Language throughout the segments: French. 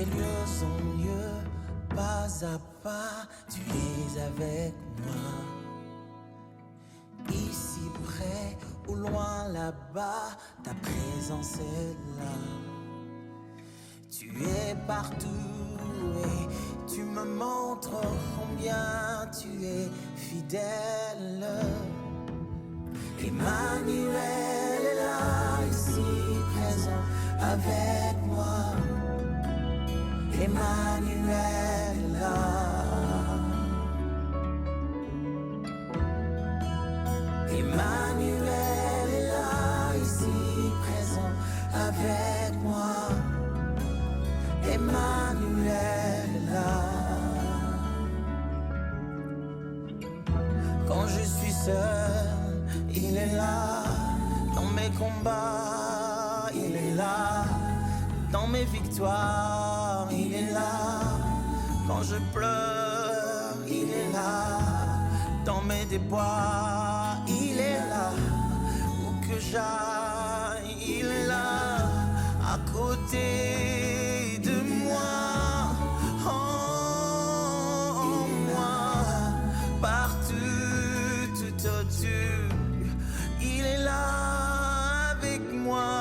lieu en lieu, pas à pas, tu es avec moi. Ici près ou loin là-bas, ta présence est là. Tu es partout et tu me montres combien tu es fidèle. Emmanuel est là, ici présent avec moi. Emmanuel est là. Emmanuel est là, ici présent avec moi. Emmanuel est là. Quand je suis seul, il est là. Dans mes combats, il est là. Dans mes victoires, il est là. Quand je pleure, il est là. Dans mes déboires, il est là. Où que j'aille, il est là. À côté de moi, en moi, partout, tout autour, il est là avec moi.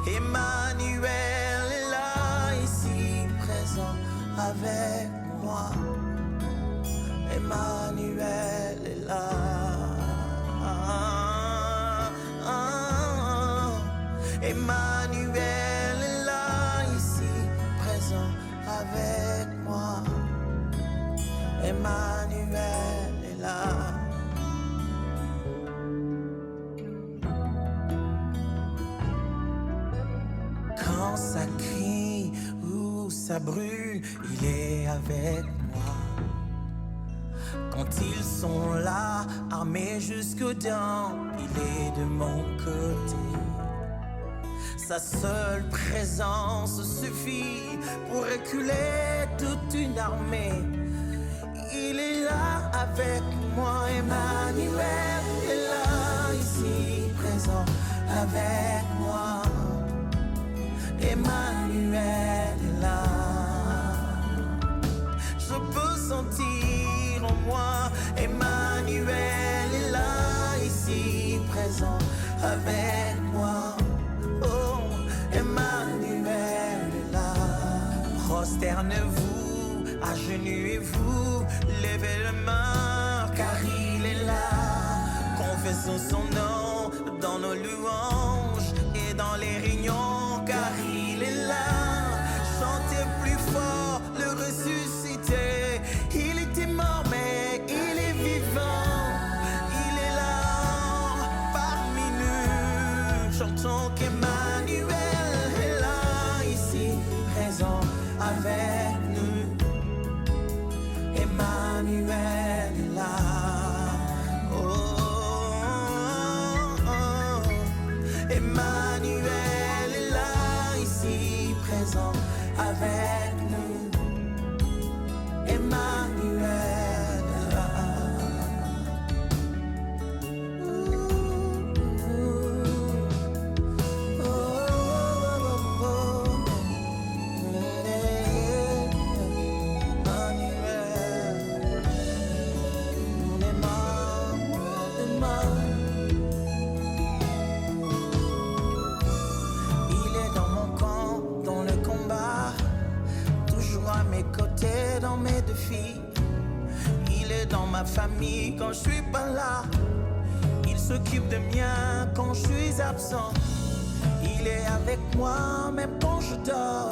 Emmanuel est là, ici présent avec moi. Emmanuel est là. Emmanuel est là, ici présent avec moi. Emmanuel est là. Quand ça crie ou ça brûle, il est avec moi. Quand ils sont là, armés jusqu'aux dents, il est de mon côté. Sa seule présence suffit pour reculer toute une armée. Il est là avec moi, Emmanuel est là, ici présent avec moi. Emmanuel est là. Je peux sentir en moi, Emmanuel est là, ici présent avec moi. Oh, Emmanuel est là. Prosternez-vous, agenouillez-vous, levez les mains, car il est là. Confessons son nom dans nos louanges et dans les réunions, car il est là. Chantez plus fort, le ressuscité. Il était mort, mais il est vivant. Il est là parmi nous. Chantons qu'Emmanuel est là, ici présent avec nous. Emmanuel est là. Oh, oh, oh. Emmanuel est là, ici présent avec nous. Emmanuel est là. Oh, oh, oh, oh. Emmanuel, on est mort, on est mort. Il est dans mon camp, dans le combat, toujours à mes côtés dans mes défis. Il est dans ma famille quand je suis pas là. Il s'occupe de mien quand je suis absent. Il est avec moi même quand je dors.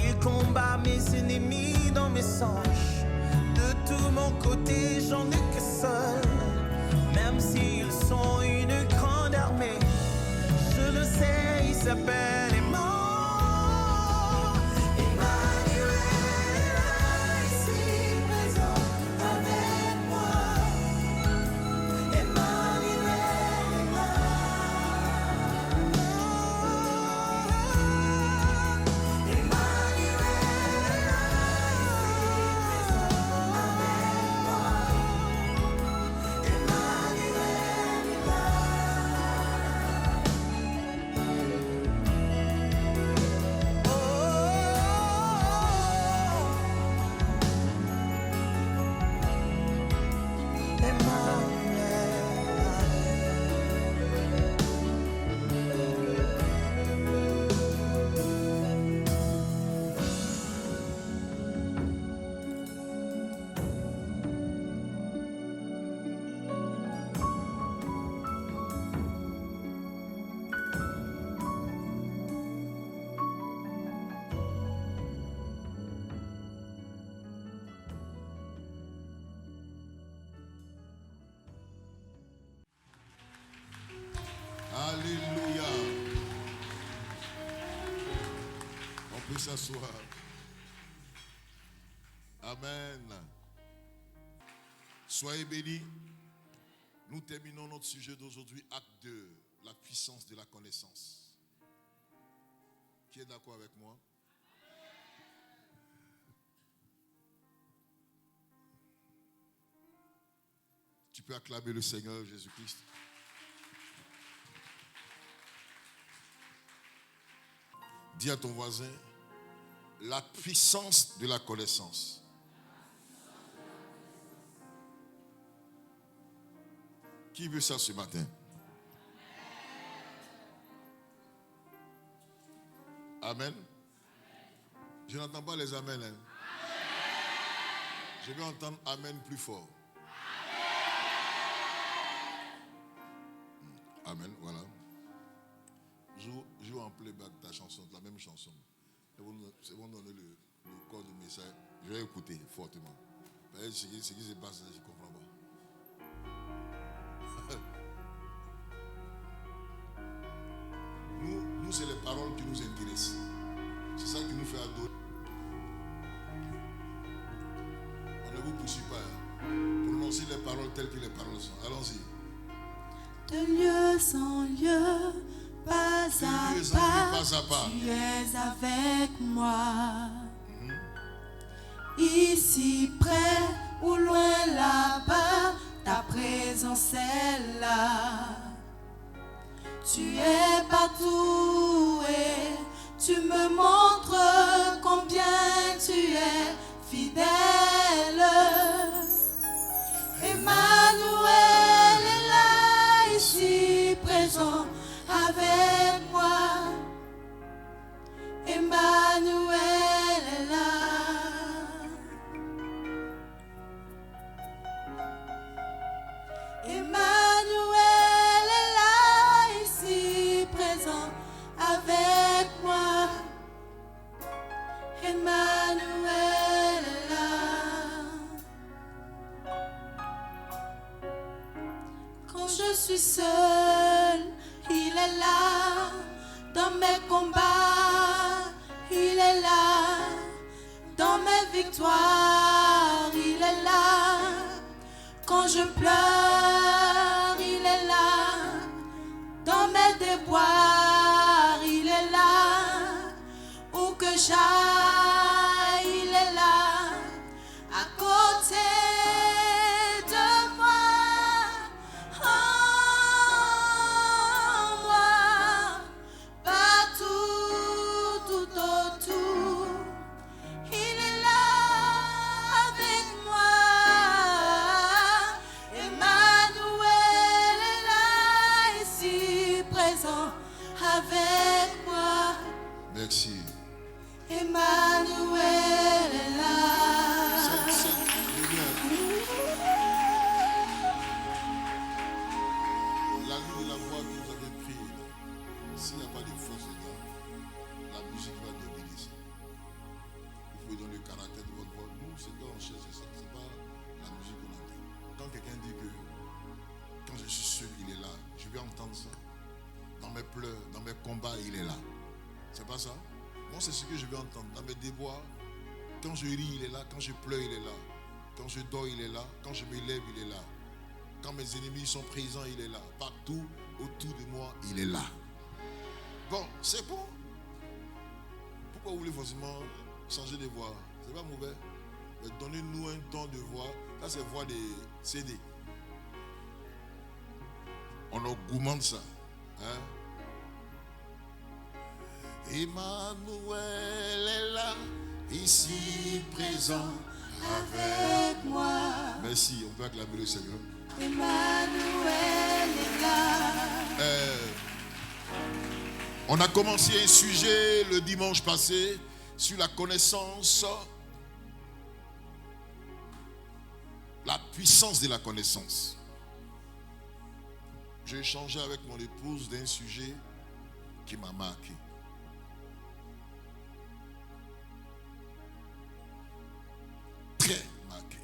Il combat mes ennemis dans mes songes. De tout mon côté, j'en ai que seul. Même s'ils sont une grande armée, je le sais, il s'appelle Emmanuel. vous s'asseoir. Amen. Soyez bénis. Nous terminons notre sujet d'aujourd'hui, acte 2, la puissance de la connaissance. Qui est d'accord avec moi? Tu peux acclamer le Seigneur Jésus-Christ. Dis à ton voisin, la puissance de la connaissance. Qui veut ça ce matin? Amen. Je n'entends pas les amen. Hein. Je vais entendre amen plus fort. Amen, voilà. Joue en playback ta chanson, la même chanson. C'est bon donner le corps du message. Je vais écouter fortement. Ce qui se passe, je ne comprends pas. Nous, c'est les paroles qui nous intéressent. C'est ça qui nous fait adorer. On ne vous poursuit pas. Hein. Prononcez les paroles telles que les paroles sont. Allons-y. De lieu en lieu, pas à pas, tu es avec moi. Ici près ou loin là-bas, ta présence est là. Tu es partout et tu me montres combien tu es fidèle. Emmanuel est là, ici présent avec moi. Emmanuel est là. Emmanuel est là, ici présent avec moi. Emmanuel est là. Quand je suis seul, il est là. Dans mes combats, il est là. Dans mes victoires, il est là. Quand je pleure, il est là. Dans mes déboires, il est là. Où que j'aille, il est là. À côté de moi, en moi, partout, tout autour. Il est là avec moi. Emmanuel est là, ici présent avec moi. Merci. Emmanuel est là. La ligne de la voix que vous avez prise, s'il n'y a pas de force dedans, la musique va dominer ça. Vous pouvez donner le caractère de votre voix. Nous, c'est quand on cherche ça. Ce n'est pas la musique qu'on entend. Quand quelqu'un dit que quand je suis seul, il est là, je vais entendre ça. Dans mes pleurs, dans mes combats, il est là. C'est pas ça? Moi, c'est ce que je vais entendre. Dans mes déboires, quand je ris, il est là. Quand je pleure, il est là. Quand je dors, il est là. Quand je me lève, il est là. Quand mes ennemis sont présents, il est là. Partout autour de moi, il est là. Bon, c'est bon. Pourquoi vous voulez forcément changer de voix? C'est pas mauvais. Mais donnez-nous un ton de voix. Ça, c'est voix des CD. On augmente ça. Hein? Emmanuel est là, ici présent avec moi. Merci, on peut acclamer le Seigneur. Emmanuel est là. On a commencé un sujet le dimanche passé sur la connaissance, la puissance de la connaissance. J'ai échangé avec mon épouse d'un sujet qui m'a marqué. Très marqué.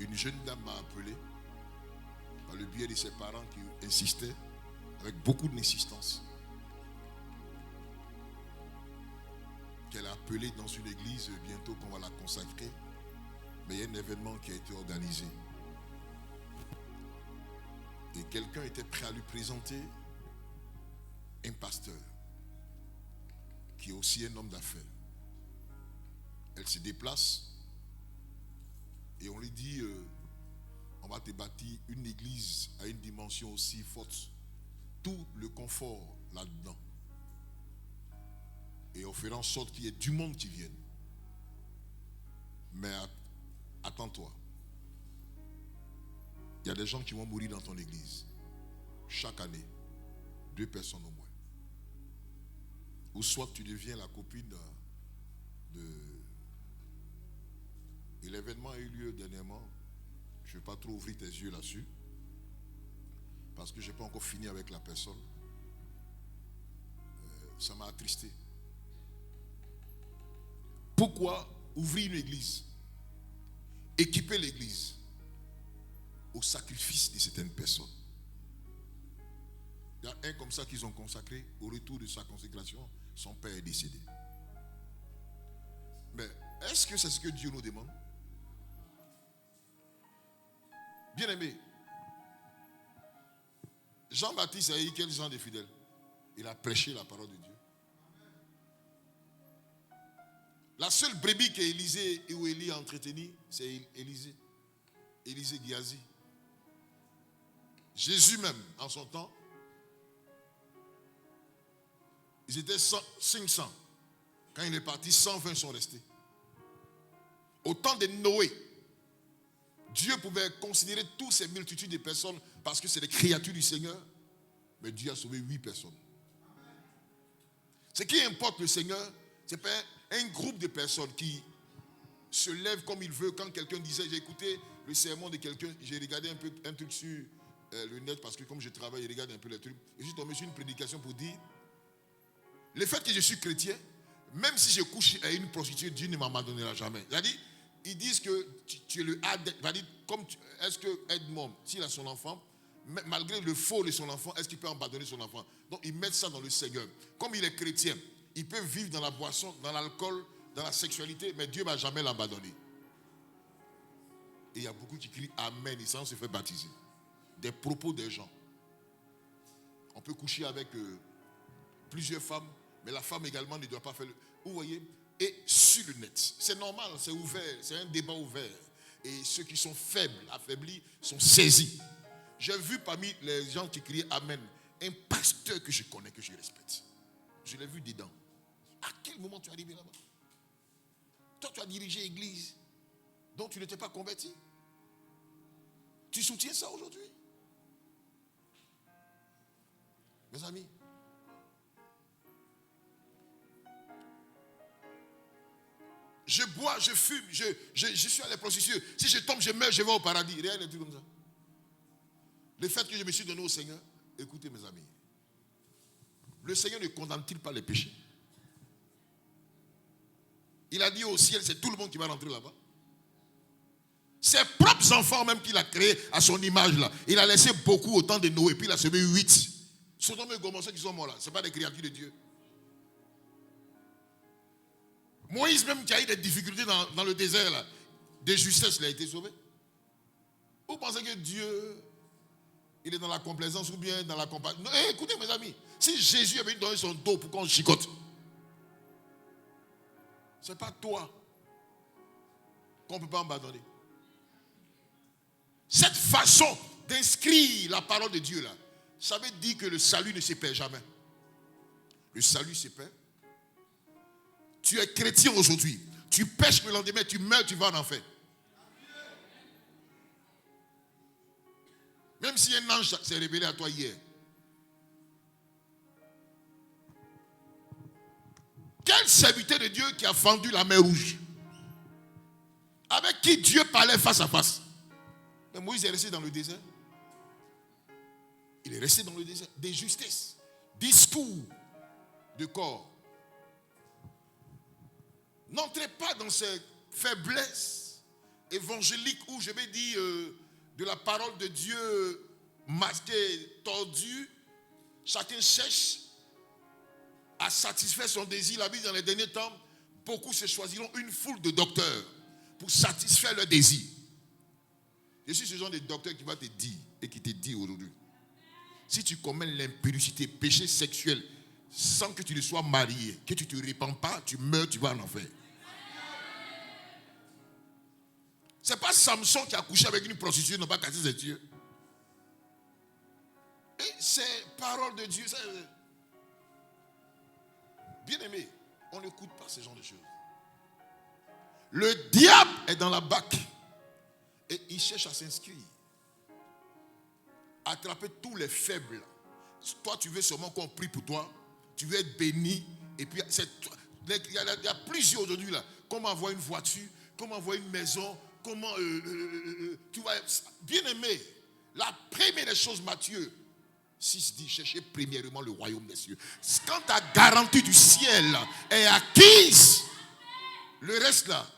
Une jeune dame m'a appelé par le biais de ses parents qui insistaient avec beaucoup d'insistance. qu'elle a appelé dans une église bientôt qu'on va la consacrer. Mais il y a un événement qui a été organisé. Et quelqu'un était prêt à lui présenter un pasteur qui est aussi un homme d'affaires. Elle se déplace et on lui dit on va te bâtir une église à une dimension aussi forte. Tout le confort là-dedans. Et on fera en sorte qu'il y ait du monde qui vienne. Mais attends-toi. Il y a des gens qui vont mourir dans ton église. Chaque année. 2 personnes au moins. Ou soit tu deviens la copine de... Et l'événement a eu lieu dernièrement. Je ne vais pas trop ouvrir tes yeux là-dessus. Parce que je n'ai pas encore fini avec la personne. Ça m'a attristé. Pourquoi ouvrir une église? Équiper l'église au sacrifice de certaines personnes. Il y a un comme ça qu'ils ont consacré. Au retour de sa consécration, son père est décédé. Mais est-ce que c'est ce que Dieu nous demande? Bien-aimé, Jean-Baptiste a eu quel genre de fidèle? Il a prêché la parole de Dieu. La seule brebis qu'Élisée ou Élie a entretenue, c'est Élisée. Élisée Giazi. Jésus même, en son temps, ils étaient 500. Quand il est parti, 120 sont restés. Au temps de Noé, Dieu pouvait considérer toutes ces multitudes de personnes parce que c'est des créatures du Seigneur. Mais Dieu a sauvé 8 personnes. Ce qui importe le Seigneur, ce n'est pas un groupe de personnes qui se lèvent comme il veut. Quand quelqu'un disait, j'ai écouté le sermon de quelqu'un, j'ai regardé un truc sur le net parce que comme je travaille, je regarde un peu les trucs. Et je suis tombé sur une prédication pour dire, le fait que je suis chrétien, même si je couche à une prostituée, Dieu ne m'abandonnera jamais. C'est-à-dire, ils disent que tu es le est-ce que Edmond, s'il a son enfant, malgré le faux de son enfant, est-ce qu'il peut abandonner son enfant? Donc ils mettent ça dans le Seigneur. Comme il est chrétien, il peut vivre dans la boisson, dans l'alcool, dans la sexualité, mais Dieu ne va jamais l'abandonner. Et il y a beaucoup qui crient Amen, et ça on se fait baptiser. Des propos des gens. On peut coucher avec plusieurs femmes, mais la femme également ne doit pas faire le... Vous voyez? Et sur le net, c'est normal, c'est ouvert, c'est un débat ouvert. Et ceux qui sont faibles, affaiblis, sont saisis. J'ai vu parmi les gens qui criaient Amen, un pasteur que je connais, que je respecte. Je l'ai vu dedans. À quel moment tu es arrivé là-bas? Toi, tu as dirigé l'église, donc tu n'étais pas converti. Tu soutiens ça aujourd'hui? Mes amis, je bois, je fume, je suis à la prostituée. Si je tombe, je meurs, je vais au paradis. Rien de tout comme ça. Le fait que je me suis donné au Seigneur, écoutez mes amis, le Seigneur ne condamne-t-il pas les péchés? Il a dit au ciel, c'est tout le monde qui va rentrer là-bas. Ses propres enfants même qu'il a créés à son image là. Il a laissé beaucoup au temps de Noé, puis il a semé 8. Sodome et Gomorrhe, ceux qui sont morts là, ce n'est pas des créatures de Dieu. Moïse même qui a eu des difficultés dans le désert là, de justesse, il a été sauvé. Vous pensez que Dieu, il est dans la complaisance ou bien dans la compassion? Écoutez mes amis, si Jésus avait donné son dos pour qu'on chicote, ce n'est pas toi qu'on ne peut pas abandonner. Cette façon d'inscrire la parole de Dieu là, ça veut dire que le salut ne se perd jamais. Le salut se perd. Tu es chrétien aujourd'hui, tu pêches le lendemain, tu meurs, tu vas en enfer. Même si un ange s'est révélé à toi hier. Quel serviteur de Dieu qui a fendu la mer Rouge? Avec qui Dieu parlait face à face. Mais Moïse est resté dans le désert. Il est resté dans le désert. Des justesses, discours de corps. N'entrez pas dans ces faiblesses évangéliques où je vais dire de la parole de Dieu masquée, tordue. Chacun cherche à satisfaire son désir. La Bible dans les derniers temps, beaucoup se choisiront une foule de docteurs pour satisfaire leurs désirs. Je suis ce genre de docteur qui va te dire et qui te dit aujourd'hui, si tu commets l'impudicité, péché sexuel, sans que tu ne sois marié, que tu ne te répands pas, tu meurs, tu vas en enfer. Ce n'est pas Samson qui a couché avec une prostituée, n'a pas cassé ses yeux. Et c'est parole de Dieu. Bien aimé, on n'écoute pas ce genre de choses. Le diable est dans la BAC et il cherche à s'inscrire. Attraper tous les faibles. Toi, tu veux seulement qu'on prie pour toi. Tu veux être béni. Et puis, il y a plusieurs aujourd'hui là. Comment avoir une voiture, comment avoir une maison, comment tu vas. Bien aimé, la première des choses, Matthieu 6 dit, cherchez premièrement le royaume des cieux. Quand ta garantie du ciel est acquise, le reste là,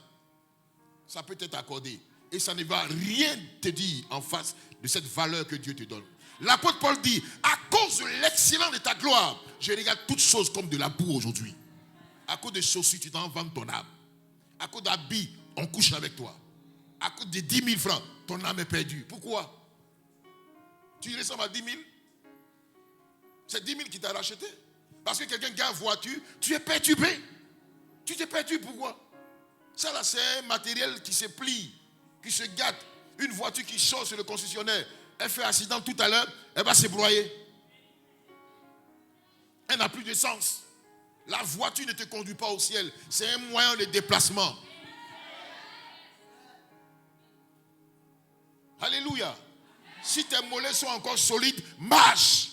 ça peut être accordé. Et ça ne va rien te dire en face de cette valeur que Dieu te donne. L'apôtre Paul dit, à cause de l'excellence de ta gloire, je regarde toutes choses comme de la boue aujourd'hui. À cause de chaussures, tu t'en vends ton âme. À cause d'habits, on couche avec toi. À cause de 10 000 francs, ton âme est perdue. Pourquoi? Tu ressembles à 10 000? C'est 10 000 qui t'a racheté. Parce que quelqu'un qui a une voiture, tu es perturbé. Tu t'es perdu, pourquoi? Ça là, c'est un matériel qui se plie, qui se gâte. Une voiture qui sort sur le concessionnaire, elle fait accident tout à l'heure, elle va se broyer. Elle n'a plus de sens. La voiture ne te conduit pas au ciel. C'est un moyen de déplacement. Alléluia. Si tes mollets sont encore solides, marche.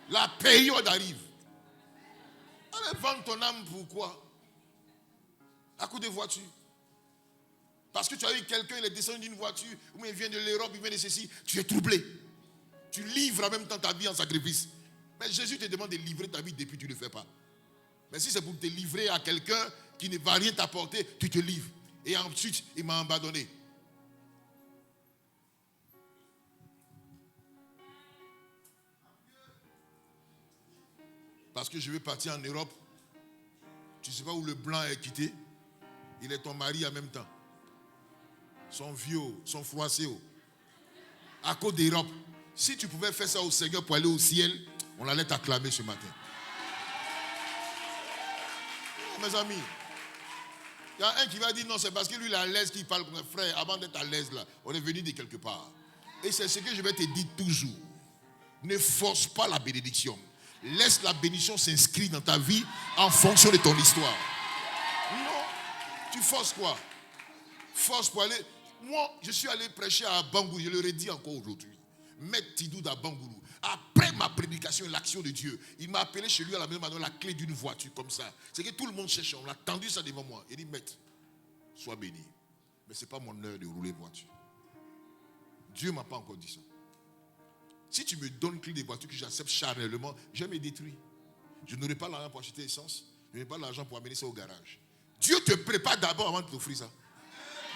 La période arrive. Allez vendre ton âme, pourquoi? À cause de voiture. Parce que tu as eu quelqu'un, il est descendu d'une voiture, ou il vient de l'Europe, il vient de ceci, tu es troublé. Tu livres en même temps ta vie en sacrifice. Mais Jésus te demande de livrer ta vie depuis tu ne le fais pas. Mais si c'est pour te livrer à quelqu'un qui ne va rien t'apporter, tu te livres. Et ensuite, il m'a abandonné. Parce que je vais partir en Europe. Tu ne sais pas où le blanc est quitté. Il est ton mari en même temps. Son vieux, son froissé. À cause d'Europe. Si tu pouvais faire ça au Seigneur pour aller au ciel, on allait t'acclamer ce matin. Mes amis, il y a un qui va dire non, c'est parce que lui il est à l'aise qu'il parle. Frère, avant d'être à l'aise là, on est venu de quelque part. Et c'est ce que je vais te dire toujours. Ne force pas la bénédiction. Laisse la bénédiction s'inscrire dans ta vie en fonction de ton histoire. Non, tu forces quoi? Force pour aller. Moi, je suis allé prêcher à Bangoulou, je le redis encore aujourd'hui. Maître Tidoud à Bangoulou. Après ma prédication et l'action de Dieu, il m'a appelé chez lui à la maison, m'a donné la clé d'une voiture comme ça. C'est que tout le monde cherche, on a tendu ça devant moi. Il dit, Maître, sois béni. Mais ce n'est pas mon heure de rouler voiture. Dieu ne m'a pas encore dit ça. Si tu me donnes une clé de voiture que j'accepte charnellement, je vais me détruire. Je n'aurai pas l'argent pour acheter l'essence. Je n'aurai pas l'argent pour amener ça au garage. Dieu te prépare d'abord avant de t'offrir ça.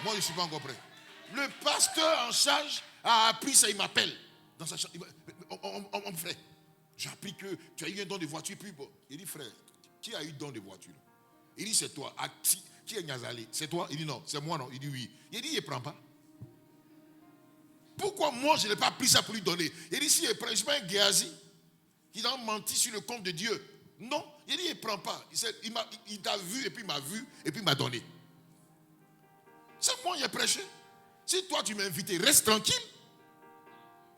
Moi, je ne suis pas encore prêt. Le pasteur en charge a appris ça, il m'appelle. Dans sa chambre, on frère, j'ai appris que tu as eu un don de voiture. Puis bon, il dit, frère, qui a eu don de voiture? Il dit, c'est toi. Qui est Nyazali? C'est toi? Il dit, non, c'est moi, non. Il dit, oui. Il dit, il ne prend pas. Pourquoi moi, je n'ai pas pris ça pour lui donner? Il dit, si il prend, je ne suis pas un Géasi qui a menti sur le compte de Dieu. Non, il dit, il ne prend pas. Il t'a vu, et puis il m'a vu, et puis il m'a donné. C'est moi qui ai prêché. Si toi, tu m'as invité, reste tranquille.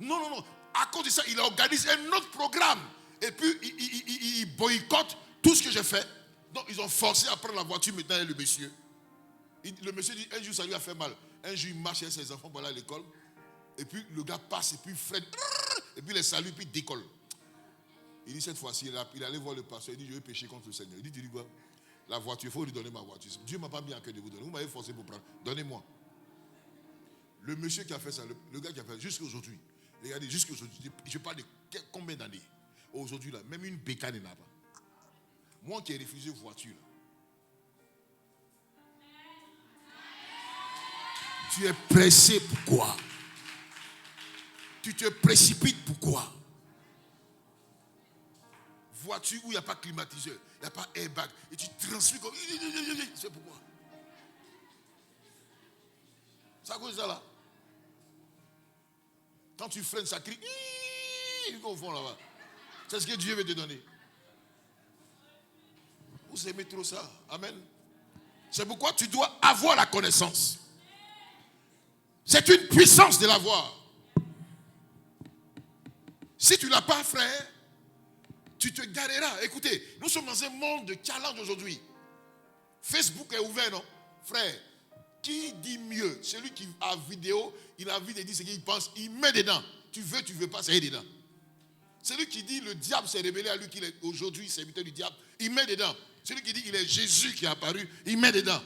Non, non, non. À cause de ça, il organise un autre programme. Et puis, il boycotte tout ce que j'ai fait. Donc, ils ont forcé à prendre la voiture maintenant et le monsieur. Le monsieur dit, un jour, ça lui a fait mal. Un jour, il marche avec ses enfants pour aller à l'école. Et puis, le gars passe et puis il freine. Et puis, il les salue et puis il décolle. Il dit, cette fois-ci, il allait voir le pasteur. Il dit, je vais pécher contre le Seigneur. Il dit, tu dis quoi? La voiture, il faut lui donner ma voiture. Dieu ne m'a pas mis à cœur de vous donner. Vous m'avez forcé pour prendre. Donnez-moi. Le monsieur qui a fait ça, le gars qui a fait ça, jusqu'à aujourd'hui, regardez, jusqu'à aujourd'hui, je parle de combien d'années? Aujourd'hui, là, même une bécane n'a pas. Moi qui ai refusé une voiture, là. Tu es pressé, pourquoi? Tu te précipites, pourquoi? voiture où il n'y a pas climatiseur, il n'y a pas airbag, et tu transmets comme... C'est pourquoi. C'est à cause de ça là. Quand tu freines, ça crie. Au fond là-bas. C'est ce que Dieu veut te donner. Vous aimez trop ça. Amen. C'est pourquoi tu dois avoir la connaissance. C'est une puissance de l'avoir. Si tu ne l'as pas, frère, tu te gareras. Écoutez, nous sommes dans un monde de challenge aujourd'hui. Facebook est ouvert, non? Frère, qui dit mieux? Celui qui a vidéo, il a envie de dire ce qu'il pense, il met dedans. Tu veux pas, ça y est dedans. Celui qui dit le diable s'est révélé à lui qu'il est aujourd'hui serviteur du diable, il met dedans. Celui qui dit il est Jésus qui est apparu, il met dedans.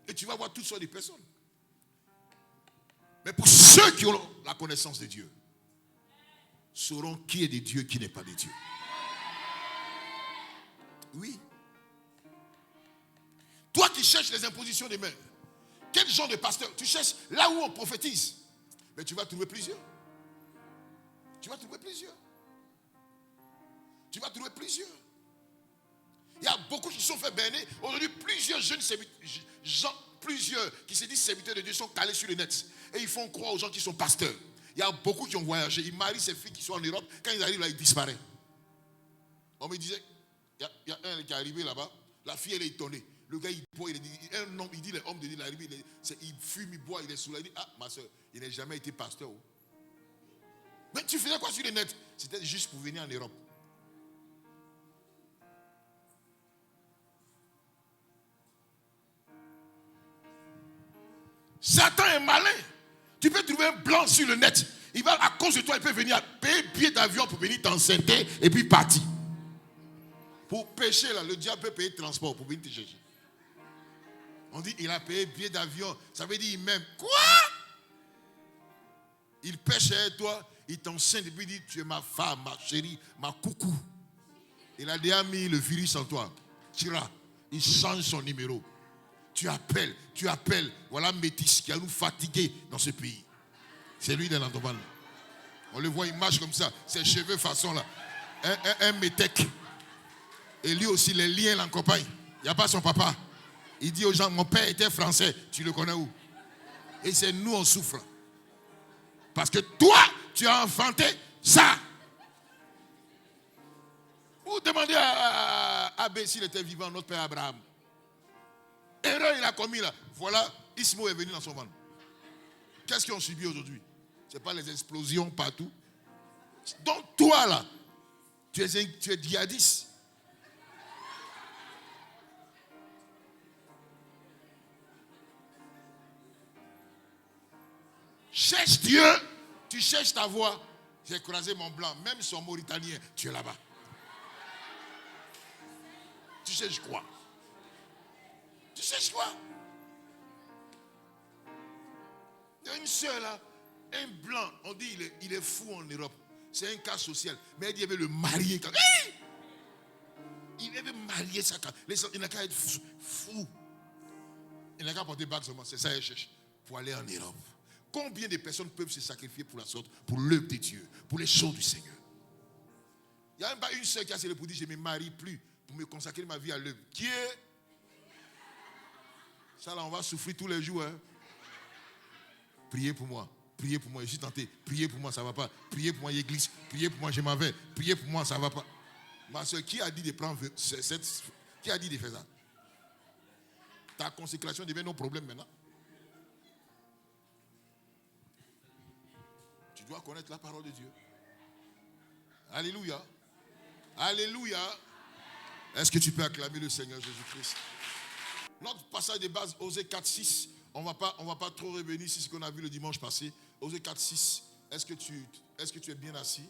Et tu vas voir toutes sortes de personnes. Mais pour ceux qui ont la connaissance de Dieu, sauront qui est de Dieu, qui n'est pas de Dieu. Oui. Toi qui cherches les impositions des mains, quel genre de pasteur? Tu cherches là où on prophétise. Mais tu vas trouver plusieurs. Tu vas trouver plusieurs. Tu vas trouver plusieurs. Il y a beaucoup qui se sont fait berner. Aujourd'hui, plusieurs jeunes gens, plusieurs qui se disent serviteurs de Dieu sont calés sur le net. Et ils font croire aux gens qui sont pasteurs. Il y a beaucoup qui ont voyagé. Ils marient ces filles qui sont en Europe. Quand ils arrivent là, ils disparaissent. On me disait, il y a un qui est arrivé là-bas. La fille, elle est étonnée. Le gars, il boit, il dit, l'homme de Dieu, il est arrivé, il fume, il boit, il est sous la. Il dit, ah, ma soeur, il n'a jamais été pasteur. Mais tu faisais quoi sur le net? C'était juste pour venir en Europe. Satan est malin. Tu peux trouver un blanc sur le net. Il va, à cause de toi, il peut venir payer billet d'avion pour venir t'enceinter et puis partir. Pour pécher, là, le diable peut payer transport pour venir te chercher. On dit, il a payé billet d'avion. Ça veut dire, il m'aime. Quoi? Il pêche avec toi, il t'enceinte et puis il dit, tu es ma femme, ma chérie, ma coucou. Il a déjà mis le virus en toi. Tira. Il change son numéro. Tu appelles. Voilà Métis qui a nous fatigués dans ce pays. C'est lui dans l'Antoban. On le voit, il marche comme ça. Ses cheveux façon là. Un métèque. Et lui aussi, les liens l'accompagnent. Il n'y a pas son papa. Il dit aux gens, mon père était français. Tu le connais où? Et c'est nous, on souffre. Parce que toi, tu as enfanté ça. Vous demandez à Abbé s'il était vivant, notre père Abraham. Erreur il a commis là. Voilà, Ismo est venu dans son ventre. Qu'est-ce qu'ils ont subi aujourd'hui? Ce n'est pas les explosions partout. Donc toi là, tu es djihadiste. Cherche Dieu, tu cherches ta voie. J'ai croisé mon blanc, même son Mauritanien, tu es là-bas. Tu cherches quoi? Tu cherches quoi? Il y a une soeur là, un blanc, on dit il est fou en Europe. C'est un cas social. Mais elle dit il veut le marier. Il veut marier sa carte. Il n'a qu'à être fou. Il n'a qu'à porter bague seulement. C'est ça qu'elle cherche. Pour aller en Europe. Combien de personnes peuvent se sacrifier pour la sorte, pour l'œuvre de Dieu, pour les choses du Seigneur? Il n'y a même pas une seule qui a célébré pour dire je ne me marie plus pour me consacrer ma vie à l'œuvre. Qui est? Ça là, on va souffrir tous les jours. Hein? Priez pour moi. Priez pour moi. Je suis tenté. Priez pour moi, ça ne va pas. Priez pour moi, il glisse. Priez pour moi, je m'en vais. Priez pour moi, ça ne va pas. Ma soeur, qui a dit de prendre qui a dit de faire ça? Ta consécration devient nos problèmes maintenant. Tu dois connaître la parole de Dieu. Alléluia. Alléluia. Est-ce que tu peux acclamer le Seigneur Jésus-Christ? Notre passage de base, Osée 4.6, on va pas trop revenir sur ce qu'on a vu le dimanche passé. Osée 4.6, est-ce que tu es bien assis?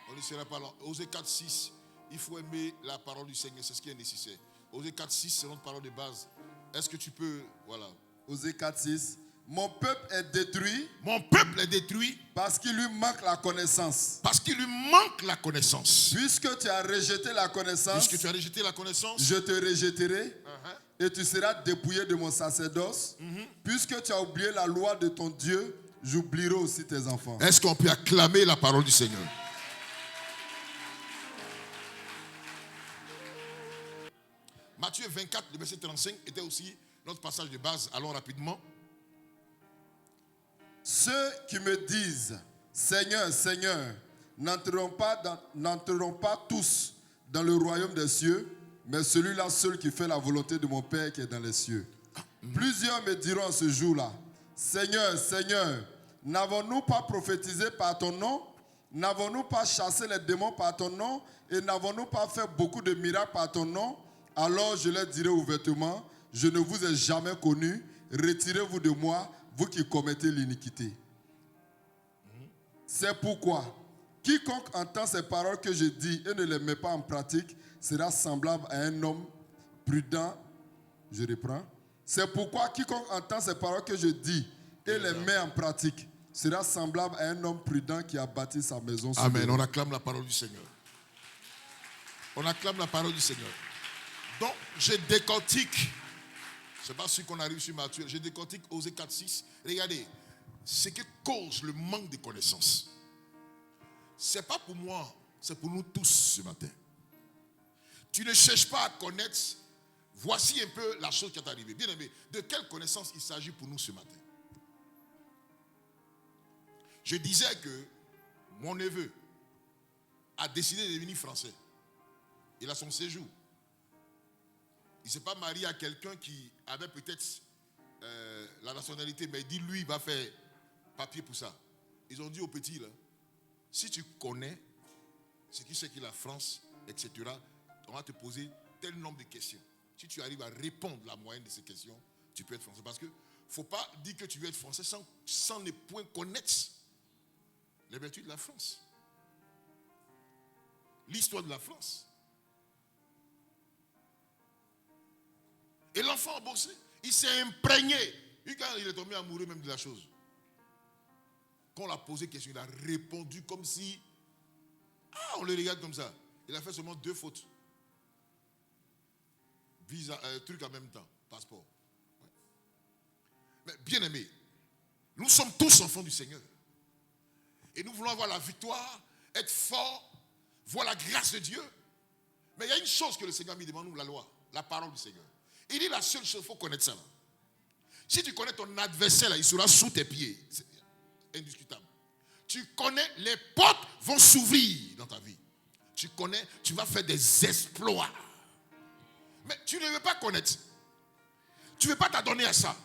On ne sera pas long. Osée 4.6, il faut aimer la parole du Seigneur, c'est ce qui est nécessaire. Osée 4.6, c'est notre parole de base. Est-ce que tu peux, voilà. Osée 4.6, mon peuple est détruit. Mon peuple est détruit. Parce qu'il lui manque la connaissance. Parce qu'il lui manque la connaissance. Puisque tu as rejeté la connaissance. Puisque tu as rejeté la connaissance. Je te rejetterai. Et tu seras dépouillé de mon sacerdoce. Puisque tu as oublié la loi de ton Dieu, j'oublierai aussi tes enfants. Est-ce qu'on peut acclamer la parole du Seigneur? Matthieu 24, le verset 35 était aussi notre passage de base. Allons rapidement. Ceux qui me disent, Seigneur, Seigneur, n'entreront pas tous dans le royaume des cieux, mais celui-là seul qui fait la volonté de mon Père qui est dans les cieux. Plusieurs me diront ce jour-là, Seigneur, Seigneur, n'avons-nous pas prophétisé par ton nom? N'avons-nous pas chassé les démons par ton nom? Et n'avons-nous pas fait beaucoup de miracles par ton nom? Alors je leur dirai ouvertement, je ne vous ai jamais connu, retirez-vous de moi, vous qui commettez l'iniquité. C'est pourquoi, quiconque entend ces paroles que je dis et ne les met pas en pratique, sera semblable à un homme prudent. Je reprends. C'est pourquoi quiconque entend ces paroles que je dis et les met en pratique, sera semblable à un homme prudent qui a bâti sa maison sur Amen. l'eau. On acclame la parole du Seigneur. On acclame la parole du Seigneur. Donc, je décortique. Je ne sais pas si on arrive sur Matthieu. Je décortique Osée 4.6. Regardez, ce qui cause le manque de connaissances, ce n'est pas pour moi, c'est pour nous tous ce matin. Tu ne cherches pas à connaître. Voici un peu la chose qui est arrivée. Bien aimé, de quelle connaissance il s'agit pour nous ce matin? Je disais que mon neveu a décidé de devenir français. Il a son séjour. Il ne s'est pas marié à quelqu'un qui avait peut-être la nationalité, mais il dit lui, il va faire papier pour ça. Ils ont dit au petit, là, si tu connais ce qui c'est que la France, etc., on va te poser tel nombre de questions. Si tu arrives à répondre la moyenne de ces questions, tu peux être français. Parce qu'il ne faut pas dire que tu veux être français sans ne point connaître les vertus de la France. L'histoire de la France. Et l'enfant a bossé. Il s'est imprégné. Et quand il est tombé amoureux même de la chose. Quand on l'a posé question, il a répondu comme si... Ah, on le regarde comme ça. Il a fait seulement 2 fautes. Visa, truc en même temps. Passeport. Ouais. Mais bien aimé, nous sommes tous enfants du Seigneur. Et nous voulons avoir la victoire, être forts, voir la grâce de Dieu. Mais il y a une chose que le Seigneur a mis devant nous, la loi, la parole du Seigneur. Il dit la seule chose, il faut connaître ça. Là. Si tu connais ton adversaire, là, il sera sous tes pieds. C'est indiscutable. Tu connais, les portes vont s'ouvrir dans ta vie. Tu connais, tu vas faire des exploits. Mais tu ne veux pas connaître. Tu ne veux pas t'adonner à ça.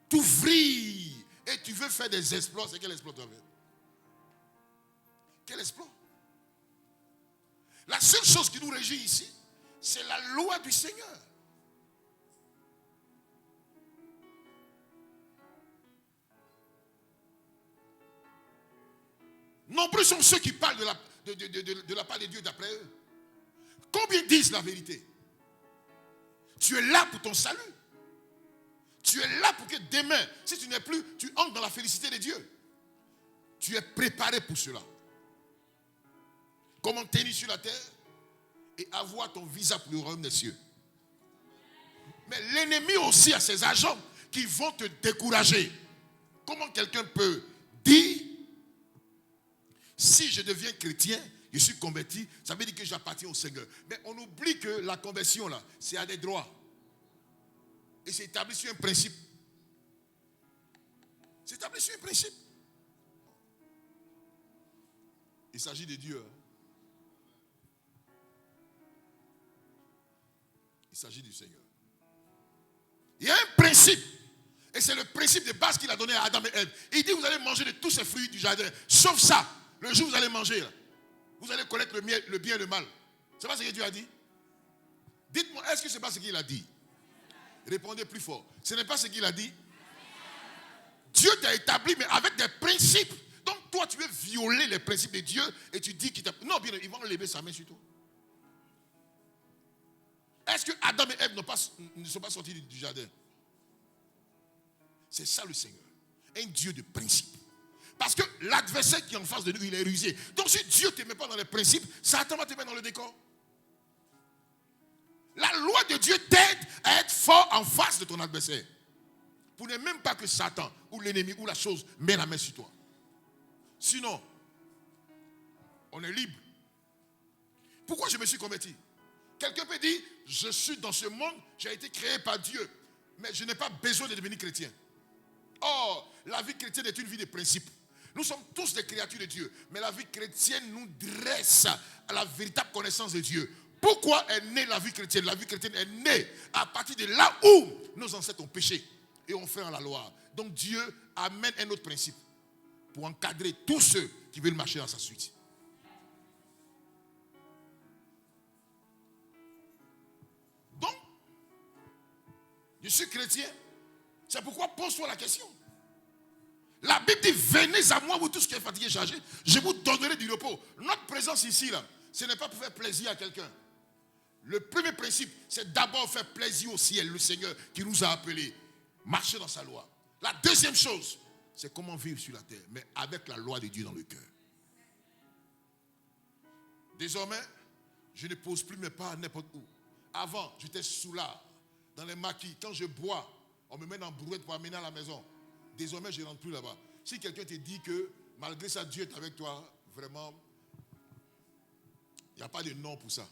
T'ouvrir et tu veux faire des exploits. C'est quel exploit tu vas faire? Quel exploit? La seule chose qui nous régit ici, c'est la loi du Seigneur. Nombreux sont ceux qui parlent de la part de Dieu d'après eux. Combien disent la vérité? Tu es là pour ton salut. Tu es là pour que demain, si tu n'es plus, tu entres dans la félicité de Dieu. Tu es préparé pour cela. Comment tenir sur la terre et avoir ton visa pour le royaume des cieux. Mais l'ennemi aussi a ses agents qui vont te décourager. Comment quelqu'un peut dire, si je deviens chrétien, je suis converti, ça veut dire que j'appartiens au Seigneur. Mais on oublie que la conversion, là, c'est à des droits. Et c'est établi sur un principe. C'est établi sur un principe. Il s'agit de Dieu. Il s'agit du Seigneur. Il y a un principe. Et c'est le principe de base qu'il a donné à Adam et Ève. Il dit, vous allez manger de tous ces fruits du jardin. Sauf ça. Le jour où vous allez manger, là, vous allez connaître le bien et le mal. C'est pas ce que Dieu a dit? Dites-moi, est-ce que c'est pas ce qu'il a dit? Répondez plus fort. Ce n'est pas ce qu'il a dit? Dieu t'a établi, mais avec des principes. Donc toi, tu veux violer les principes de Dieu et tu dis qu'il t'a... Non, bien, ils vont lever sa main sur toi. Est-ce que Adam et Ève ne sont pas sortis du jardin? C'est ça le Seigneur. Un Dieu de principes. Parce que l'adversaire qui est en face de nous, il est rusé. Donc si Dieu ne te met pas dans les principes, Satan va te mettre dans le décor. La loi de Dieu t'aide à être fort en face de ton adversaire. Pour ne même pas que Satan ou l'ennemi ou la chose met la main sur toi. Sinon, on est libre. Pourquoi je me suis converti? Quelqu'un peut dire, je suis dans ce monde, j'ai été créé par Dieu, mais je n'ai pas besoin de devenir chrétien. Or, la vie chrétienne est une vie de principes. Nous sommes tous des créatures de Dieu, mais la vie chrétienne nous dresse à la véritable connaissance de Dieu. Pourquoi est née la vie chrétienne? La vie chrétienne est née à partir de là où nos ancêtres ont péché et ont fait la loi. Donc Dieu amène un autre principe pour encadrer tous ceux qui veulent marcher dans sa suite. Donc, je suis chrétien. C'est pourquoi pose-toi la question. La Bible dit, venez à moi, vous tous qui êtes fatigués et chargés, je vous donnerai du repos. Notre présence ici, là, ce n'est pas pour faire plaisir à quelqu'un. Le premier principe, c'est d'abord faire plaisir au ciel, le Seigneur qui nous a appelés. Marcher dans sa loi. La deuxième chose, c'est comment vivre sur la terre, mais avec la loi de Dieu dans le cœur. Désormais, je ne pose plus mes pas n'importe où. Avant, j'étais sous l'art, dans les maquis. Quand je bois, on me met dans brouette pour amener à la maison. Désormais, je ne rentre plus là-bas. Si quelqu'un te dit que malgré ça, Dieu est avec toi, vraiment, il n'y a pas de nom pour ça.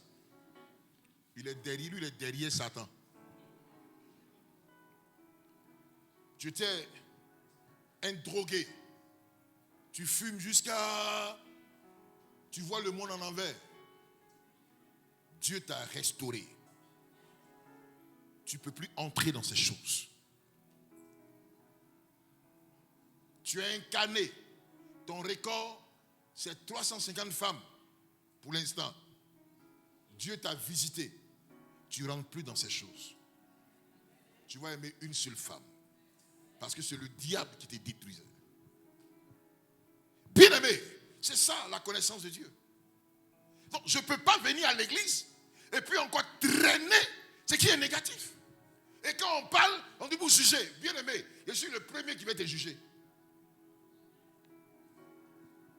Il est derrière lui, il est derrière Satan. Tu étais un drogué. Tu fumes jusqu'à... Tu vois le monde en envers. Dieu t'a restauré. Tu ne peux plus entrer dans ces choses. Tu es incarné. Ton record, c'est 350 femmes pour l'instant. Dieu t'a visité. Tu ne rentres plus dans ces choses. Tu vas aimer une seule femme. Parce que c'est le diable qui te détruisait. Bien aimé, c'est ça la connaissance de Dieu. Donc je ne peux pas venir à l'église et puis encore traîner ce qui est négatif. Et quand on parle, on dit vous jugez. Bien aimé, je suis le premier qui va te juger.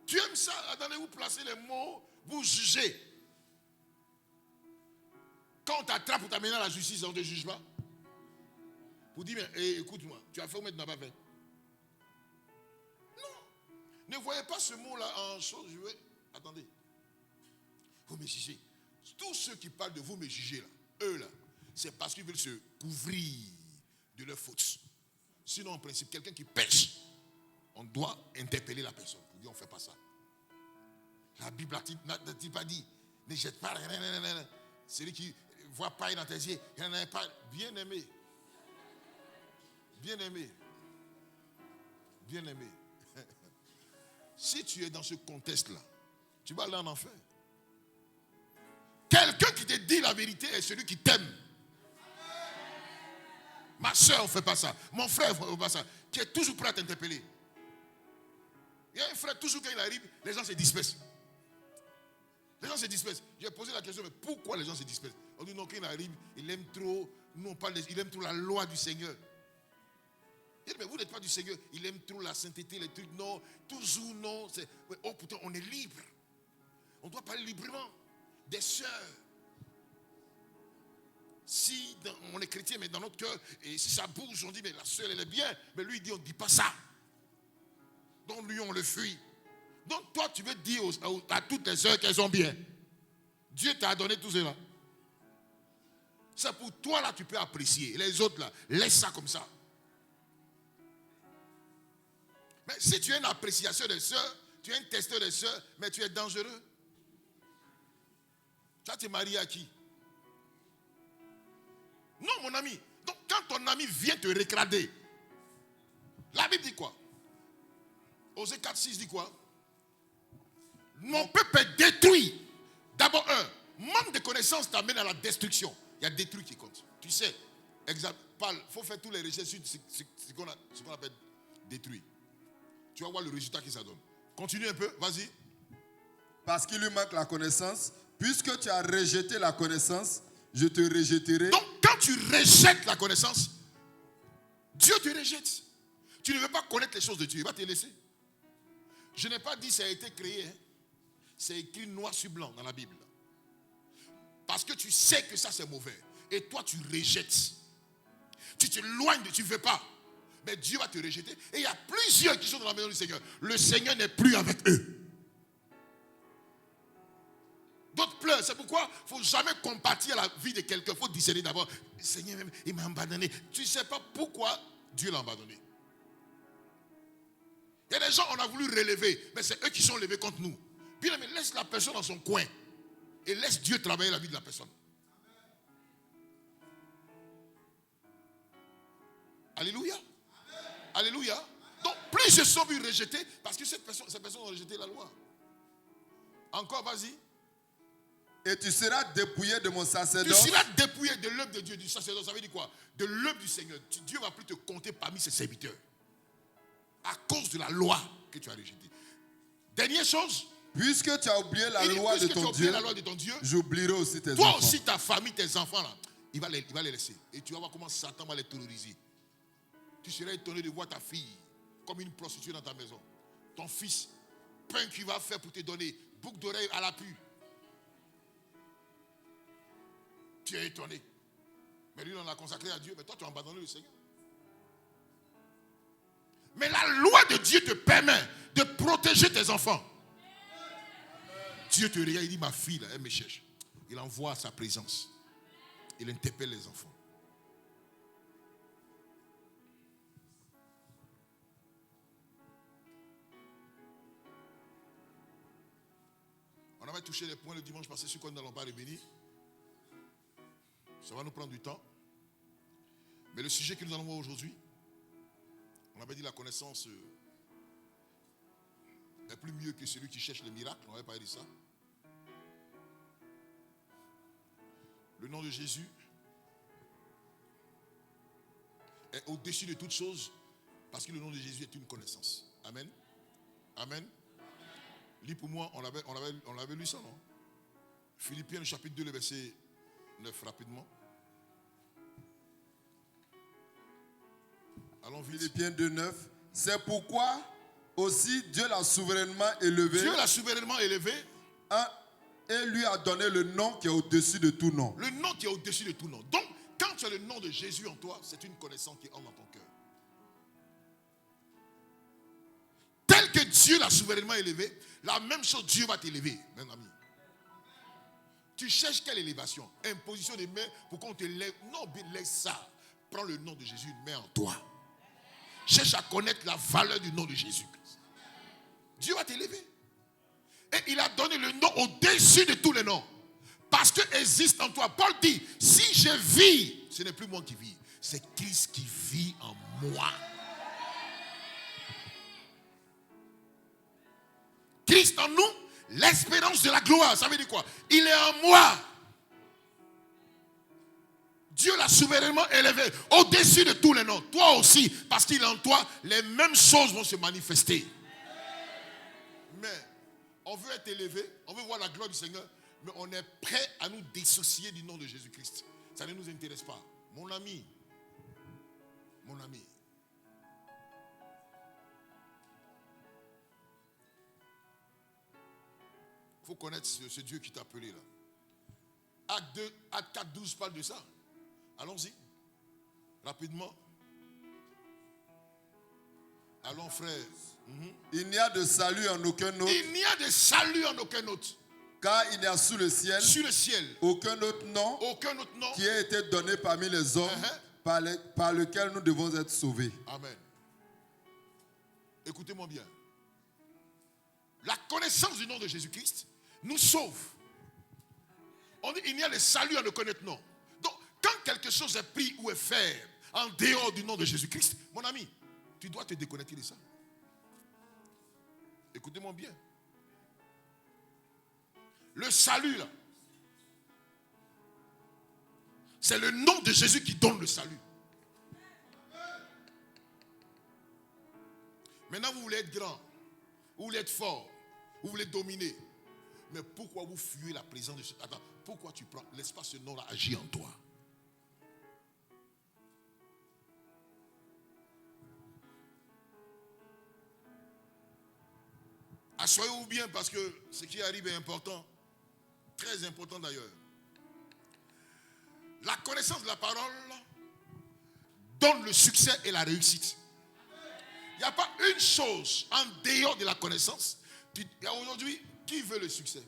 Tu aimes ça, attendez-vous placer les mots, vous jugez. Quand on t'attrape pour t'amener à la justice, on ne te juge pas. Pour dire, mais, écoute-moi, tu as fait ou tu n'as pas fait? Non. Ne voyez pas ce mot-là en chose. Attendez. Vous me jugez. Tous ceux qui parlent de vous me jugez, là, eux, là, c'est parce qu'ils veulent se couvrir de leurs fautes. Sinon, en principe, quelqu'un qui pêche, on doit interpeller la personne. Pour dire, on ne fait pas ça. La Bible n'a-t-il pas dit, ne jette pas, celui qui voit paille dans tes yeux, il n'en a pas. Bien aimé. Bien aimé. Bien aimé. Si tu es dans ce contexte-là, tu vas aller en enfer. Quelqu'un qui te dit la vérité est celui qui t'aime. Ma soeur, on ne fait pas ça. Mon frère, on ne fait pas ça. Qui est toujours prêt à t'interpeller. Il y a un frère, toujours quand il arrive, les gens se dispersent. Les gens se dispersent. J'ai posé la question, mais pourquoi les gens se dispersent? On dit non, quand il arrive, il aime trop, nous on parle, il aime trop la loi du Seigneur. Il dit, mais vous n'êtes pas du Seigneur, il aime trop la sainteté, les trucs, non, toujours non. Oh, pourtant, on est libre. On doit parler librement. Des sœurs. Si on est chrétien, mais dans notre cœur, et si ça bouge, on dit, mais la sœur, elle est bien. Mais lui, il dit, on ne dit pas ça. Donc lui, on le fuit. Donc toi, tu veux dire à toutes les sœurs qu'elles sont bien. Dieu t'a donné tout cela. C'est pour toi, là, tu peux apprécier. Les autres, là, laisse ça comme ça. Mais si tu es un appréciateur des sœurs, tu es un testeur des sœurs, mais tu es dangereux. Ça, tu es marié à qui? Non, mon ami. Donc, quand ton ami vient te réclader, la Bible dit quoi? Osée 4:6 dit quoi? Mon peuple est détruit. D'abord, manque de connaissances t'amène à la destruction. Il y a des trucs qui comptent. Tu sais, il faut faire tous les recherches sur ce qu'on appelle détruit. Tu vas voir le résultat que ça donne. Continue un peu, vas-y. Parce qu'il lui manque la connaissance, puisque tu as rejeté la connaissance, je te rejetterai. Donc, quand tu rejettes la connaissance, Dieu te rejette. Tu ne veux pas connaître les choses de Dieu, il va te laisser. Je n'ai pas dit que ça a été créé. Hein. C'est écrit noir sur blanc dans la Bible. Parce que tu sais que ça c'est mauvais. Et toi tu rejettes. Tu t'éloignes, tu ne veux pas. Mais Dieu va te rejeter. Et il y a plusieurs qui sont dans la maison du Seigneur. Le Seigneur n'est plus avec eux. D'autres pleurent. C'est pourquoi il ne faut jamais compatir la vie de quelqu'un. Il faut discerner d'abord. Le Seigneur, même, il m'a abandonné. Tu ne sais pas pourquoi Dieu l'a abandonné. Il y a des gens, on a voulu relever, mais c'est eux qui sont levés contre nous. Bien, mais laisse la personne dans son coin et laisse Dieu travailler la vie de la personne. Alléluia. Alléluia. Donc, plus ils se sont vus rejetés, parce que ces personnes ont rejeté la loi. Encore, vas-y. Et tu seras dépouillé de mon Tu sacerdoce. seras dépouillé de l'œuvre de Dieu, du sacerdoce. Ça veut dire quoi? De l'œuvre du Seigneur. Dieu ne va plus te compter parmi ses serviteurs. À cause de la loi que tu as rejetée. Dernière chose. Puisque tu as oublié la loi de ton Dieu, j'oublierai aussi tes enfants. Toi aussi, ta famille, tes enfants, là, il va les laisser. Et tu vas voir comment Satan va les terroriser. Tu serais étonné de voir ta fille comme une prostituée dans ta maison. Ton fils, pain qu'il va faire pour te donner, boucle d'oreille à l'appui. Tu es étonné. Mais lui, on l'a consacré à Dieu. Mais toi, tu as abandonné le Seigneur. Mais la loi de Dieu te permet de protéger tes enfants. Dieu te regarde, il dit, ma fille, là, elle me cherche. Il envoie sa présence. Il interpelle les enfants. On avait touché les points le dimanche passé, sur quoi nous n'allons pas revenir. Ça va nous prendre du temps. Mais le sujet que nous allons voir aujourd'hui, on avait dit la connaissance est plus mieux que celui qui cherche le miracle. On avait parlé de ça. Le nom de Jésus est au-dessus de toutes choses parce que le nom de Jésus est une connaissance. Amen. Amen. Lis pour moi, on avait lu ça, non? Philippiens chapitre 2, le verset 9, rapidement. Allons vite. Philippiens 2, 9. C'est pourquoi aussi Dieu l'a souverainement élevé. Dieu l'a souverainement élevé. Et lui a donné le nom qui est au-dessus de tout nom. Le nom qui est au-dessus de tout nom. Donc, quand tu as le nom de Jésus en toi, c'est une connaissance qui entre dans ton cœur. Tel que Dieu l'a souverainement élevé, la même chose Dieu va t'élever, mon ami. Tu cherches quelle élévation? Imposition des mains pour qu'on te lève. Non, laisse ça. Prends le nom de Jésus, mets en toi. Cherche à connaître la valeur du nom de Jésus-Christ. Dieu va t'élever. Et il a donné le nom au-dessus de tous les noms. Parce que existe en toi. Paul dit, si je vis, ce n'est plus moi qui vis. C'est Christ qui vit en moi. Christ en nous, l'espérance de la gloire. Ça veut dire quoi? Il est en moi. Dieu l'a souverainement élevé au-dessus de tous les noms. Toi aussi, parce qu'il est en toi, les mêmes choses vont se manifester. Mais on veut être élevé, on veut voir la gloire du Seigneur, mais on est prêt à nous dissocier du nom de Jésus-Christ. Ça ne nous intéresse pas. Mon ami, il faut connaître ce Dieu qui t'a appelé là. Acte 4, 12 parle de ça. Allons-y. Rapidement. Allons, frère. Il n'y a de salut en aucun autre. Il n'y a de salut en aucun autre. Car il n'y a sous le ciel, aucun autre nom qui ait été donné parmi les hommes par lequel nous devons être sauvés. Amen. Écoutez-moi bien. La connaissance du nom de Jésus-Christ nous sauve. On dit il n'y a de salut en aucun autre nom. Donc, quand quelque chose est pris ou est fait en dehors du nom de Jésus-Christ, mon ami, tu dois te déconnecter de ça. Écoutez-moi bien. Le salut, là, c'est le nom de Jésus qui donne le salut. Maintenant, vous voulez être grand, vous voulez être fort, vous voulez dominer. Mais pourquoi vous fuyez la présence de Jésus? Attends, pourquoi tu prends, laisse pas ce nom-là agir en toi? Assoyez-vous bien parce que ce qui arrive est important. Très important d'ailleurs. La connaissance de la parole donne le succès et la réussite. Il n'y a pas une chose en dehors de la connaissance. Aujourd'hui, qui veut le succès?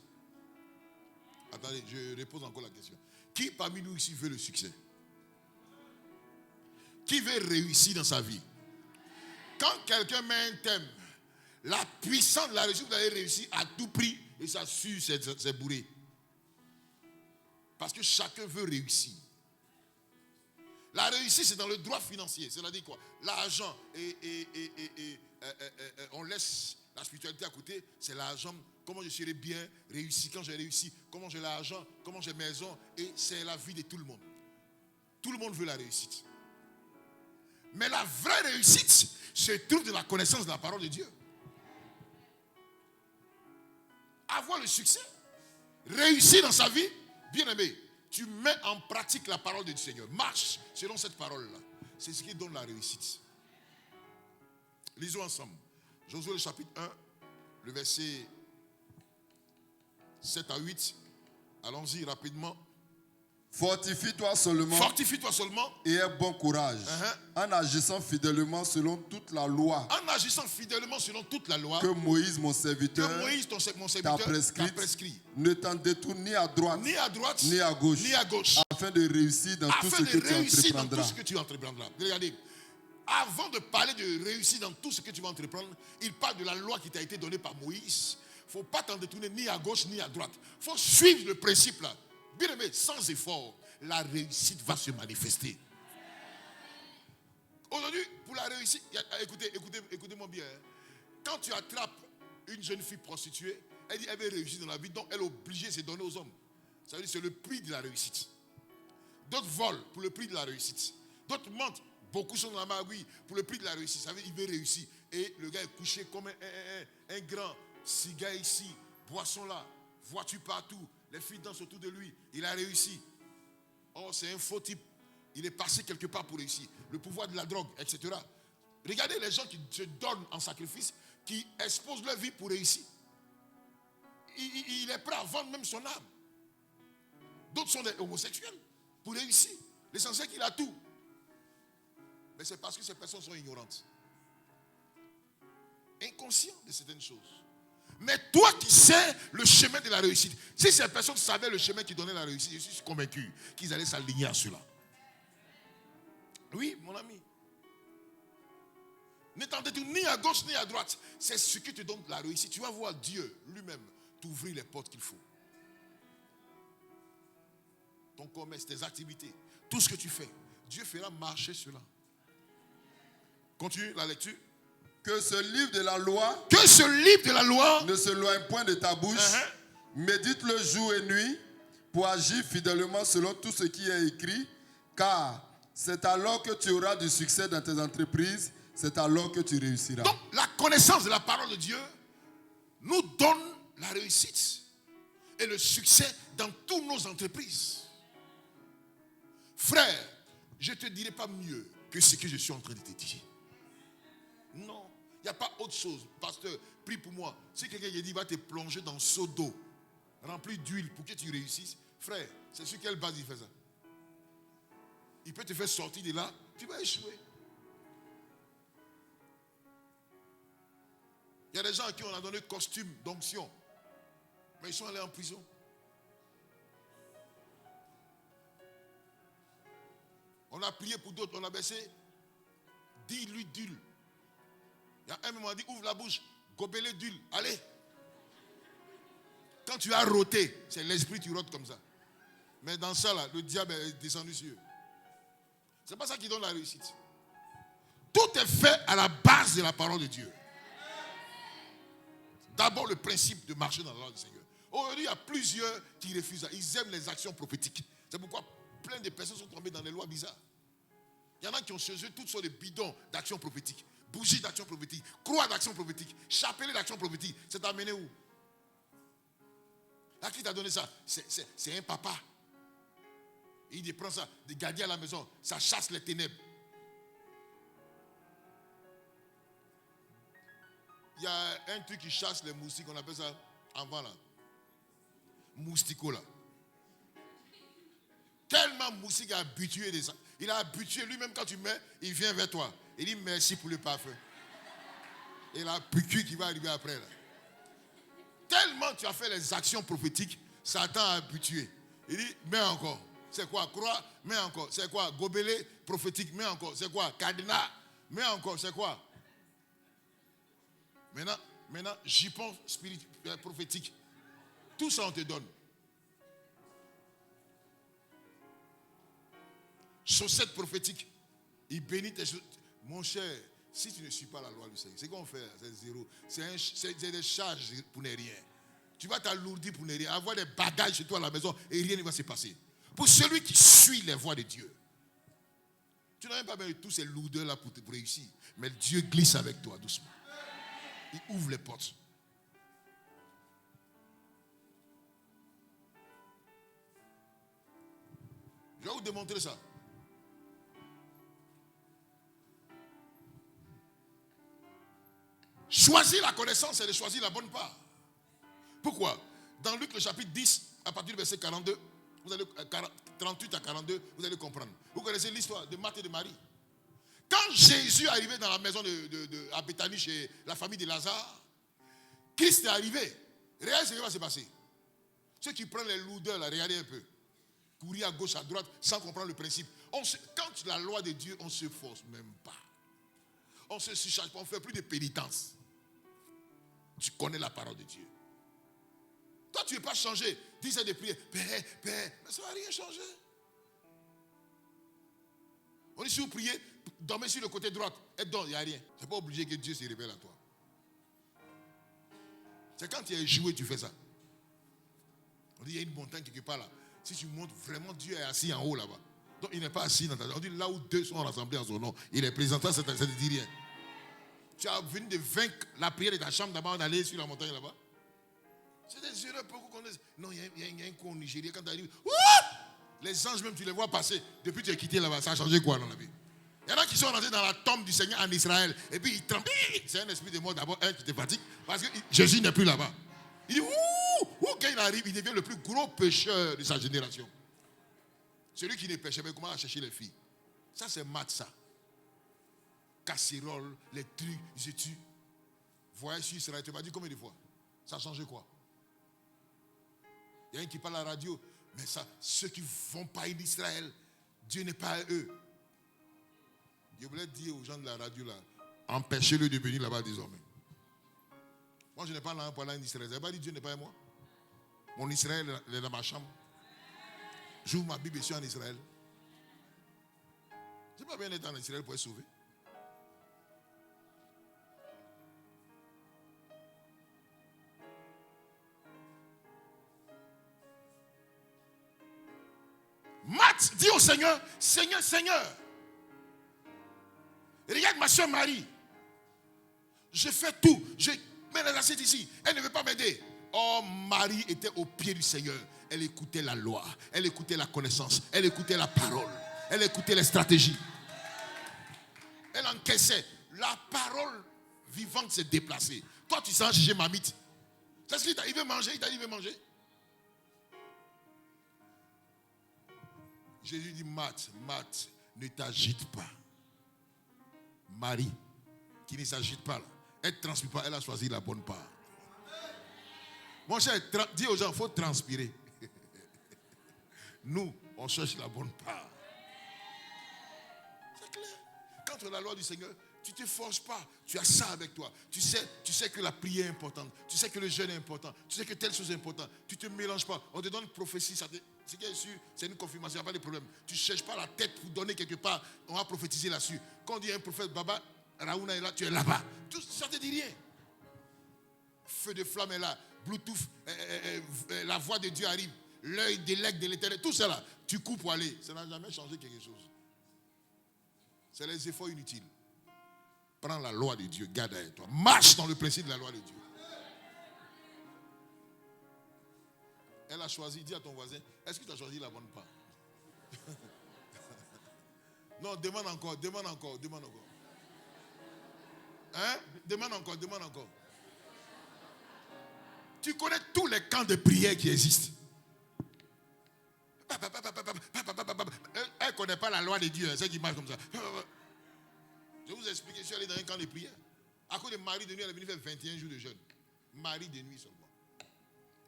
Attendez, je repose encore la question. Qui parmi nous ici veut le succès? Qui veut réussir dans sa vie? Quand quelqu'un met un thème, la puissance de la réussite, vous allez réussir à tout prix et ça suit, c'est bourré. Parce que chacun veut réussir. La réussite, c'est dans le droit financier. C'est-à-dire quoi? L'argent on laisse la spiritualité à côté. C'est l'argent. Comment je serai bien réussi quand j'ai réussi? Comment j'ai l'argent? Comment j'ai maison? Et c'est la vie de tout le monde. Tout le monde veut la réussite. Mais la vraie réussite se trouve dans la connaissance de la parole de Dieu. Avoir le succès, réussir dans sa vie, bien aimé, tu mets en pratique la parole du Seigneur. Marche selon cette parole-là. C'est ce qui donne la réussite. Lisons ensemble. Josué le chapitre 1, le verset 7 à 8. Allons-y rapidement. Fortifie-toi seulement. Fortifie-toi seulement. Et aie bon courage. En agissant fidèlement selon toute la loi. En agissant fidèlement selon toute la loi. Que Moïse, mon serviteur, mon serviteur t'a prescrit. Ne t'en détourne ni à droite, ni à gauche. Afin de réussir dans tout ce que tu entreprendras. Regardez. Avant de parler de réussir dans tout ce que tu vas entreprendre, il parle de la loi qui t'a été donnée par Moïse. Il ne faut pas t'en détourner ni à gauche ni à droite. Il faut suivre le principe là. Bien aimé, sans effort, la réussite va se manifester. Aujourd'hui, pour la réussite, écoutez-moi bien. Quand tu attrapes une jeune fille prostituée, elle dit elle veut réussir dans la vie, donc elle est obligée de se donner aux hommes. Ça veut dire que c'est le prix de la réussite. D'autres volent pour le prix de la réussite. D'autres mentent. Beaucoup sont dans la magouille pour le prix de la réussite. Ça veut dire qu'il veut réussir. Et le gars est couché comme un grand cigare ici, boisson là, voiture partout. Les filles dansent autour de lui. Il a réussi. Oh, c'est un faux type. Il est passé quelque part pour réussir. Le pouvoir de la drogue, etc. Regardez les gens qui se donnent en sacrifice, qui exposent leur vie pour réussir. Il est prêt à vendre même son âme. D'autres sont des homosexuels pour réussir. L'essentiel qu'il a tout. Mais c'est parce que ces personnes sont ignorantes. Inconscientes de certaines choses. Mais toi qui sais le chemin de la réussite, si ces personnes savaient le chemin qui donnait la réussite, je suis convaincu qu'ils allaient s'aligner à cela. Oui, mon ami. Ne t'en détourne ni à gauche ni à droite. C'est ce qui te donne la réussite. Tu vas voir Dieu lui-même t'ouvrir les portes qu'il faut. Ton commerce, tes activités, tout ce que tu fais, Dieu fera marcher cela. Continue la lecture. Que ce livre de la loi, ne s'éloigne point de ta bouche. Médite-le jour et nuit pour agir fidèlement selon tout ce qui est écrit. Car c'est alors que tu auras du succès dans tes entreprises. C'est alors que tu réussiras. Donc la connaissance de la parole de Dieu nous donne la réussite et le succès dans toutes nos entreprises. Frère, je ne te dirai pas mieux que ce que je suis en train de te dire. Non, il n'y a pas autre chose. Pasteur, prie pour moi. Si quelqu'un dit va te plonger dans un seau d'eau rempli d'huile pour que tu réussisses, frère, c'est sur quelle base il fait ça? Il peut te faire sortir de là, tu vas échouer. Il y a des gens à qui on a donné costume d'onction, mais ils sont allés en prison. On a prié pour d'autres, on a baissé 10 litres d'huile. Il y a un moment dit, ouvre la bouche, gobelet d'huile, allez. Quand tu as roté, c'est l'esprit, tu rotes comme ça. Mais dans ça, là, le diable est descendu sur eux. C'est pas ça qui donne la réussite. Tout est fait à la base de la parole de Dieu. D'abord, le principe de marcher dans la loi du Seigneur. Aujourd'hui, il y a plusieurs qui refusent ça. Ils aiment les actions prophétiques. C'est pourquoi plein de personnes sont tombées dans des lois bizarres. Il y en a qui ont cherché toutes sortes de bidons d'actions prophétiques. Bougies d'action prophétique, croix d'action prophétique, chapelet d'action prophétique. C'est amené où? À qui t'a donné ça? C'est un papa. Il prend ça, de garder à la maison. Ça chasse les ténèbres. Il y a un truc qui chasse les moustiques, on appelle ça avant là. Moustico là. Tellement moustique est habitué de ça. Il a habitué lui-même quand tu mets, il vient vers toi. Il dit merci pour le parfum. Et la piqûre qui va arriver après là. Tellement tu as fait les actions prophétiques, Satan a habitué. Il dit, mets encore. C'est quoi? Croix, mets encore. C'est quoi? Gobelet prophétique, mets encore. C'est quoi? Cadenas, mets encore. C'est quoi? Maintenant, jupon spirituel, prophétique. Tout ça, on te donne. Chaussettes prophétiques. Il bénit tes chaussettes. Mon cher, si tu ne suis pas la loi du Seigneur, c'est qu'on fait, c'est zéro. C'est des charges pour ne rien. Tu vas t'alourdir pour ne rien. Avoir des bagages chez toi à la maison et rien ne va se passer. Pour celui qui suit les voies de Dieu. Tu n'as même pas besoin de tous ces lourdeurs-là pour réussir. Mais Dieu glisse avec toi doucement. Il ouvre les portes. Je vais vous démontrer ça. Choisir la connaissance, c'est de choisir la bonne part. Pourquoi? Dans Luc le chapitre 10, à partir du verset 42, vous allez, 38 à 42, vous allez comprendre. Vous connaissez l'histoire de Marthe et de Marie. Quand Jésus est arrivé dans la maison à Béthanie chez la famille de Lazare, Christ est arrivé. Regardez ce qui va se passer. Ceux qui prennent les lourdeurs, là, regardez un peu. Courir à gauche, à droite, sans comprendre le principe. Quand la loi de Dieu, on ne se force même pas. On ne se surcharge pas, on ne fait plus de pénitence. Tu connais la parole de Dieu. Toi, tu ne veux pas changer. Dis-moi de prier. Père, mais ça ne va rien changer. On dit si vous priez, dormez sur le côté droit. Et donc, il n'y a rien. Ce n'est pas obligé que Dieu se révèle à toi. C'est quand tu es joué, tu fais ça. On dit il y a une montagne quelque part là. Si tu montes, vraiment Dieu est assis en haut là-bas. Donc il n'est pas assis dans ta... On dit là où deux sont rassemblés en son nom, il est présentant, ça ne te dit rien. Tu as venu de vaincre la prière de ta chambre d'abord d'aller sur la montagne là-bas. C'est des erreurs pour qu'on connaisse. Non, il y a un coup au Nigeria quand tu arrives. Les anges même, tu les vois passer. Depuis que tu es quitté là-bas, ça a changé quoi dans la vie? Il y en a qui sont rentrés dans la tombe du Seigneur en Israël. Et puis ils tremblent. C'est un esprit de mort d'abord, un qui te fatigue. Parce que Jésus n'est plus là-bas. Il dit, quand il arrive, il devient le plus gros pécheur de sa génération. Celui qui ne pêchait pas, comment chercher les filles? Ça, c'est mat, ça. Casserole, les trucs, ils se tuent. Voyage sur Israël, tu m'as dit combien de fois? Ça a changé quoi? Il y a un qui parle à la radio, mais ça, ceux qui ne vont pas en Israël, Dieu n'est pas à eux. Je voulais dire aux gens de la radio là, empêchez-le de venir là-bas désormais. Moi, je n'ai pas là pour aller en Israël. Vous n'avez pas dit Dieu n'est pas à moi? Mon Israël est dans ma chambre. J'ouvre ma Bible et je suis en Israël. C'est pas bien d'être en Israël pour être sauvé. Matt dit au Seigneur, Seigneur, Seigneur, regarde ma soeur Marie. Je fais tout. Je mets les assiettes ici. Elle ne veut pas m'aider. Oh, Marie était au pied du Seigneur. Elle écoutait la loi. Elle écoutait la connaissance. Elle écoutait la parole. Elle écoutait les stratégies. Elle encaissait. La parole vivante s'est déplacée. Toi, tu sens chercher mamite. C'est ce qu'il t'a dit, il veut manger. Il t'a dit, il veut manger. Jésus dit, Marthe, ne t'agite pas. Marie, qui ne s'agite pas, là, elle ne transpire pas, elle a choisi la bonne part. Mon cher, dis aux gens, il faut transpirer. Nous, on cherche la bonne part. C'est clair. Quand tu as la loi du Seigneur, tu ne te forces pas. Tu as ça avec toi. Tu sais que la prière est importante. Tu sais que le jeûne est important. Tu sais que telle chose est importante. Tu ne te mélanges pas. On te donne une prophétie. Ce qui est sûr, c'est une confirmation. Il n'y a pas de problème. Tu ne cherches pas la tête pour donner quelque part. On va prophétiser là-dessus. Quand on dit à un prophète, Baba, Raouna est là, tu es là-bas. Tout ça ne te dit rien. Feu de flamme est là. Bluetooth, la voix de Dieu arrive. L'œil délègue de l'éternel. Tout ça là, tu coupes pour aller. Ça n'a jamais changé quelque chose. C'est les efforts inutiles. Prends la loi de Dieu, garde avec toi. Marche dans le principe de la loi de Dieu. Elle a choisi, dis à ton voisin, est-ce que tu as choisi la bonne part? Non, demande encore. Hein? Demande encore. Tu connais tous les camps de prière qui existent. Elle ne connaît pas la loi de Dieu, c'est qui marche comme ça. Je vous explique, je suis allé dans un camp de prière. À cause de Marie de nuit, elle est venue faire 21 jours de jeûne. Marie de nuit seulement.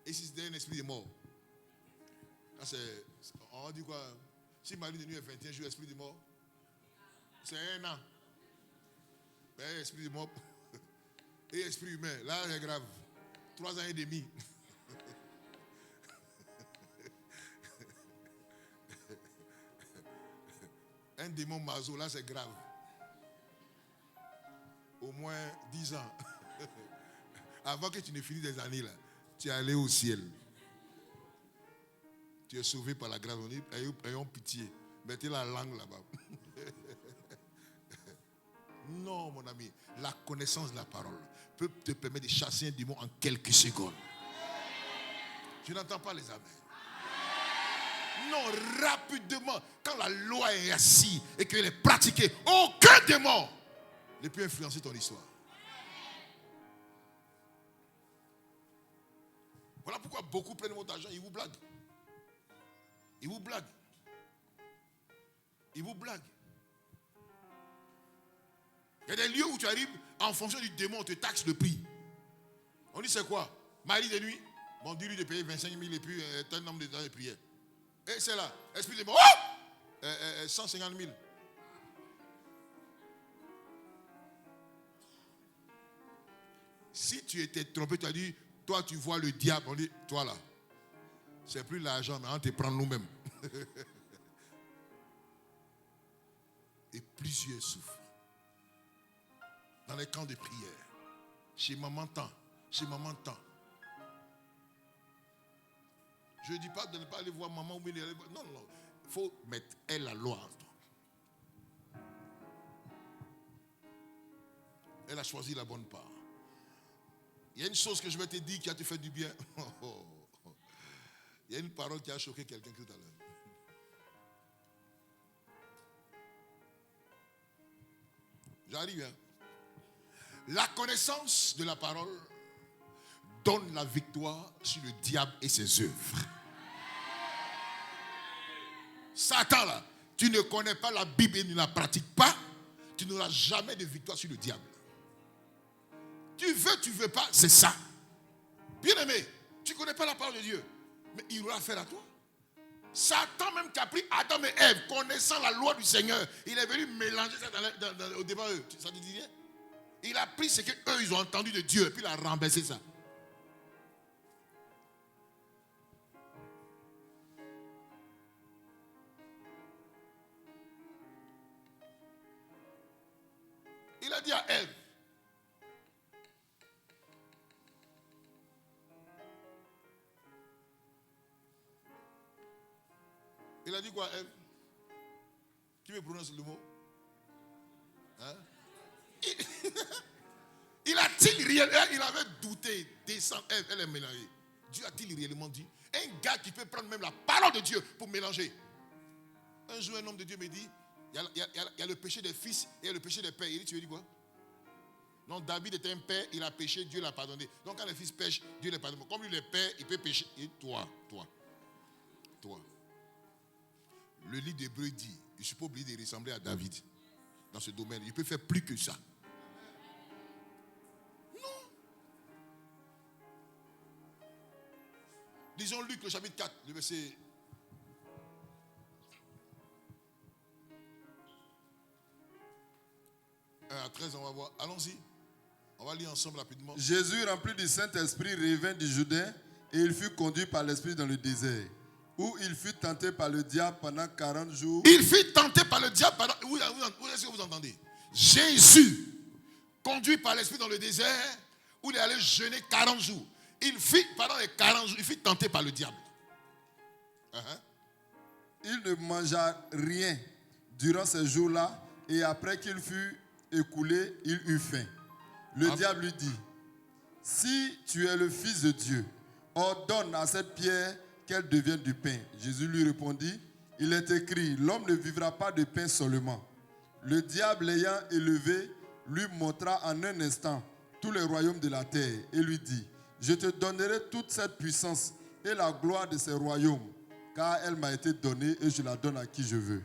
Et si c'était un esprit de mort, On dit quoi? Si Marie de nuit est 21 jours, esprit de mort, c'est 1 an. Mais esprit de mort et esprit humain, là c'est grave. 3 ans et demi. Un démon maso, là c'est grave. Au moins 10 ans. Avant que tu ne finisses des années là, tu es allé au ciel. Tu es sauvé par la grâce. On dit, ayons pitié. Mettez la langue là-bas. Non, mon ami. La connaissance de la parole peut te permettre de chasser un démon en quelques secondes. Tu n'entends pas les amens. Non, rapidement. Quand la loi est assise et qu'elle est pratiquée, aucun démon ne peut influencer ton histoire. Voilà pourquoi beaucoup prennent votre argent, ils vous blaguent. Ils vous blaguent. Ils vous blaguent. Il y a des lieux où tu arrives, en fonction du démon, on te taxe le prix. On dit c'est quoi? Marie de nuit, bon, dis-lui de payer 25 000 et puis un nombre de temps de prière. Et c'est là, esprit de mort, 150 000. Si tu étais trompé, tu as dit, toi tu vois le diable, on dit, toi là, c'est plus l'argent, mais on te prend nous-mêmes. Et plusieurs souffrent. Dans les camps de prière, chez maman tant, chez maman tant. Je ne dis pas de ne pas aller voir maman ou bien aller voir. Non, non. Il faut mettre elle la loi en toi. Elle a choisi la bonne part. Il y a une chose que je vais te dire qui a te fait du bien. Il y a une parole qui a choqué quelqu'un tout à l'heure. J'arrive, hein. La connaissance de la parole donne la victoire sur le diable et ses œuvres. Satan là, tu ne connais pas la Bible et ne la pratiques pas, tu n'auras jamais de victoire sur le diable. Tu veux pas, c'est ça. Bien aimé, tu ne connais pas la parole de Dieu, mais il aura affaire à toi. Satan même qui a pris Adam et Ève, connaissant la loi du Seigneur, il est venu mélanger ça au débat eux. Ça te dit rien? Il a pris ce qu'eux ils ont entendu de Dieu et puis il a renversé ça. Il a dit à Ève, il a dit quoi, Ève? Qui me prononce le mot? Hein? Il a-t-il réellement, il avait douté, descend, Ève, elle est mélangée. Dieu a-t-il réellement dit? Un gars qui peut prendre même la parole de Dieu pour mélanger. Un jour, un homme de Dieu me dit, il y a le péché des fils et il y a le péché des pères. Il dit, tu veux dire quoi? Non, David était un père, il a péché, Dieu l'a pardonné. Donc quand les fils pêchent, Dieu les pardonne. Comme lui, le père, il peut pécher. Et toi. Le livre d'Hébreux dit, je ne suis pas obligé de ressembler à David dans ce domaine. Il peut faire plus que ça. Non. Disons Luc, le chapitre 4, le verset 1 à 13, on va voir. Allons-y. On va lire ensemble rapidement. Jésus, rempli du Saint-Esprit, revint du Jourdain et il fut conduit par l'Esprit dans le désert, où il fut tenté par le diable pendant 40 jours. Il fut tenté par le diable pendant... Où est-ce que vous entendez? Jésus, conduit par l'Esprit dans le désert, où il est allé jeûner 40 jours. Il fut, pendant les 40 jours, il fut tenté par le diable. Il ne mangea rien durant ces jours-là, et après qu'il fut écoulé, il eut faim. Le diable lui dit, si tu es le Fils de Dieu, ordonne à cette pierre qu'elle devienne du pain. Jésus lui répondit, il est écrit, l'homme ne vivra pas de pain seulement. Le diable l'ayant élevé, lui montra en un instant tous les royaumes de la terre et lui dit, je te donnerai toute cette puissance et la gloire de ces royaumes, car elle m'a été donnée et je la donne à qui je veux.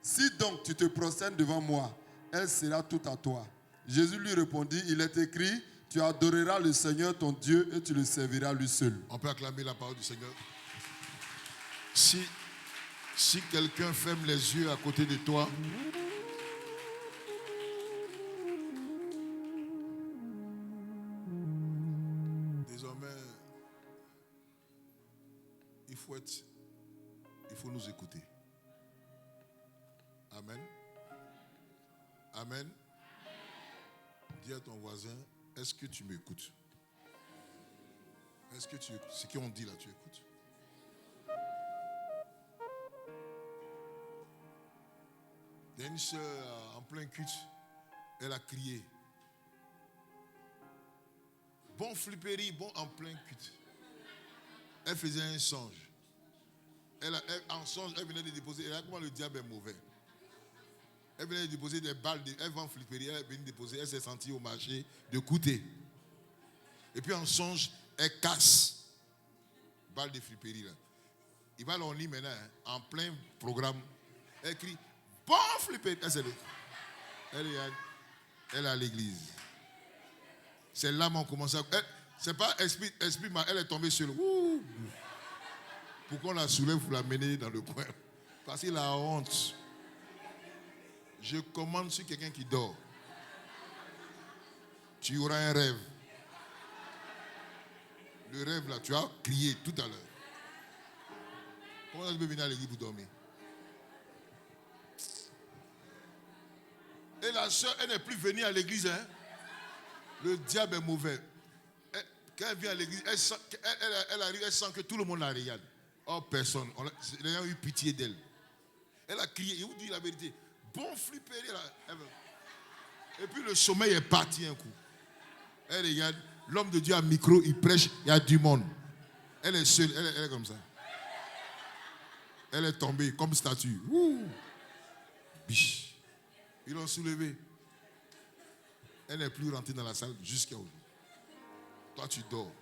Si donc tu te prosternes devant moi, elle sera toute à toi. Jésus lui répondit, il est écrit, tu adoreras le Seigneur ton Dieu et tu le serviras lui seul. On peut acclamer la parole du Seigneur. Si quelqu'un ferme les yeux à côté de toi, désormais, il faut nous écouter. Amen. Amen. Dis à ton voisin, est-ce que tu m'écoutes? Est-ce que tu écoutes? Ce qu'on dit là, tu écoutes? Il y a une soeur en plein culte, elle a crié. Bon flipperie, bon en plein culte. Elle faisait un songe. En songe, elle venait de déposer. Elle a comment le diable est mauvais. Elle venait de déposer des balles. Elle vend flipperie, elle venait de déposer. Elle s'est sentie au marché de coûter. Et puis en songe, elle casse. Balle de flipperie là. Il va l'en lire maintenant, hein, en plein programme. Elle crie. Bon flipperie. Elle est à l'église. Ces lames ont commencé à... C'est pas esprit, elle est tombée sur le... Ouh. Pour qu'on la soulève, vous la menez dans le coin. Parce qu'il a honte. Je commande sur quelqu'un qui dort. Tu auras un rêve. Le rêve là, tu as crié tout à l'heure. Comment tu peux venir à l'église pour dormir? Et la soeur, elle n'est plus venue à l'église. Hein? Le diable est mauvais. Quand elle vient à l'église, elle arrive, elle sent que tout le monde la regarde. Oh, personne. Les gens ont eu pitié d'elle. Elle a crié. Et vous dit la vérité. Bon flipperie là. Et puis le sommeil est parti un coup. Elle regarde. L'homme de Dieu a un micro, il prêche, il y a du monde. Elle est seule, elle est comme ça. Elle est tombée comme statue. Ouh. Biche. Ils l'ont soulevée. Elle n'est plus rentrée dans la salle jusqu'à aujourd'hui. Toi, tu dors.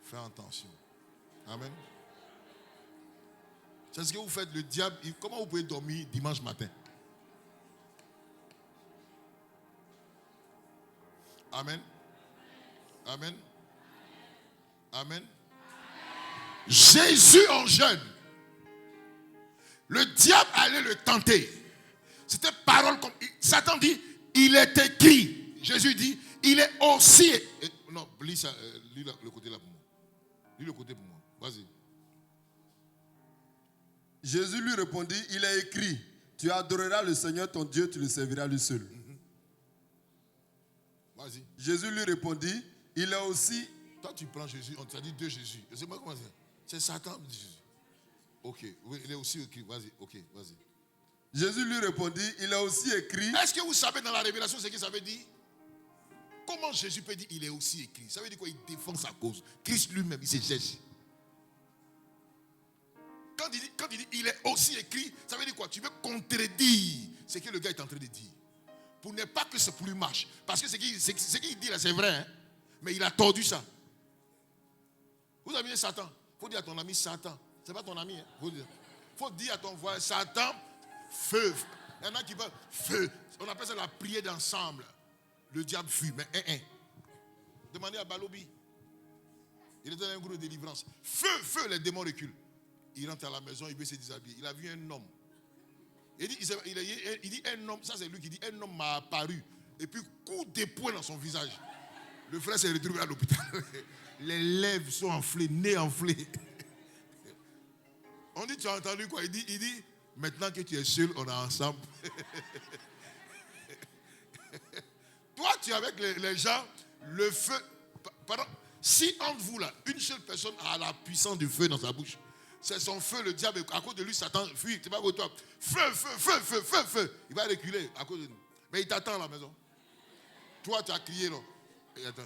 Fais attention. Amen. C'est ce que vous faites, le diable. Comment vous pouvez dormir dimanche matin? Amen. Amen. Amen. Jésus en jeûne. Le diable allait le tenter. C'était parole comme... Satan dit, il est écrit. Jésus dit, il est aussi... Non, lis ça, lis le côté là pour moi. Lis le côté pour moi. Vas-y. Jésus lui répondit, il est écrit, tu adoreras le Seigneur ton Dieu, tu le serviras lui seul. Vas-y. Jésus lui répondit, il est aussi... Toi tu prends Jésus, on t'a dit deux Jésus. C'est moi comment c'est? C'est Satan. Ok, oui, il est aussi écrit. Vas-y, ok, vas-y. Jésus lui répondit, il est aussi écrit... Est-ce que vous savez dans la révélation ce que ça veut dire? Comment Jésus peut dire il est aussi écrit? Ça veut dire quoi? Il défend sa cause. Christ lui-même, il se cherche. Quand il dit il est aussi écrit, ça veut dire quoi? Tu veux contredire ce que le gars est en train de dire. Pour ne pas que ce plus marche. Parce que ce qu'il dit là, c'est vrai. Hein? Mais il a tordu ça. Vous avez mis Satan. Il faut dire à ton ami Satan. Ce n'est pas ton ami. Il faut dire à ton voisin Satan, feu. Il y en a qui veulent feu. On appelle ça la prière d'ensemble. Le diable fuit. Mais demandez à Balobi. Il était dans un groupe de délivrance. Feu, les démons reculent. Il rentre à la maison, il veut se déshabiller. Il a vu un homme. Il dit un homme, ça c'est lui qui dit, un homme m'a apparu. Et puis coup de poing dans son visage. Le frère s'est retrouvé à l'hôpital. Les lèvres sont enflées, nez enflé. On dit, tu as entendu quoi? Il dit, maintenant que tu es seul, on est ensemble. Toi, tu es avec les gens, le feu. Pardon, si entre vous là, une seule personne a la puissance du feu dans sa bouche, c'est son feu, le diable, à cause de lui, Satan fuit. C'est pas pour toi. Feu. Il va reculer à cause de nous. Mais il t'attend à la maison. Toi, tu as crié, non? Il attend.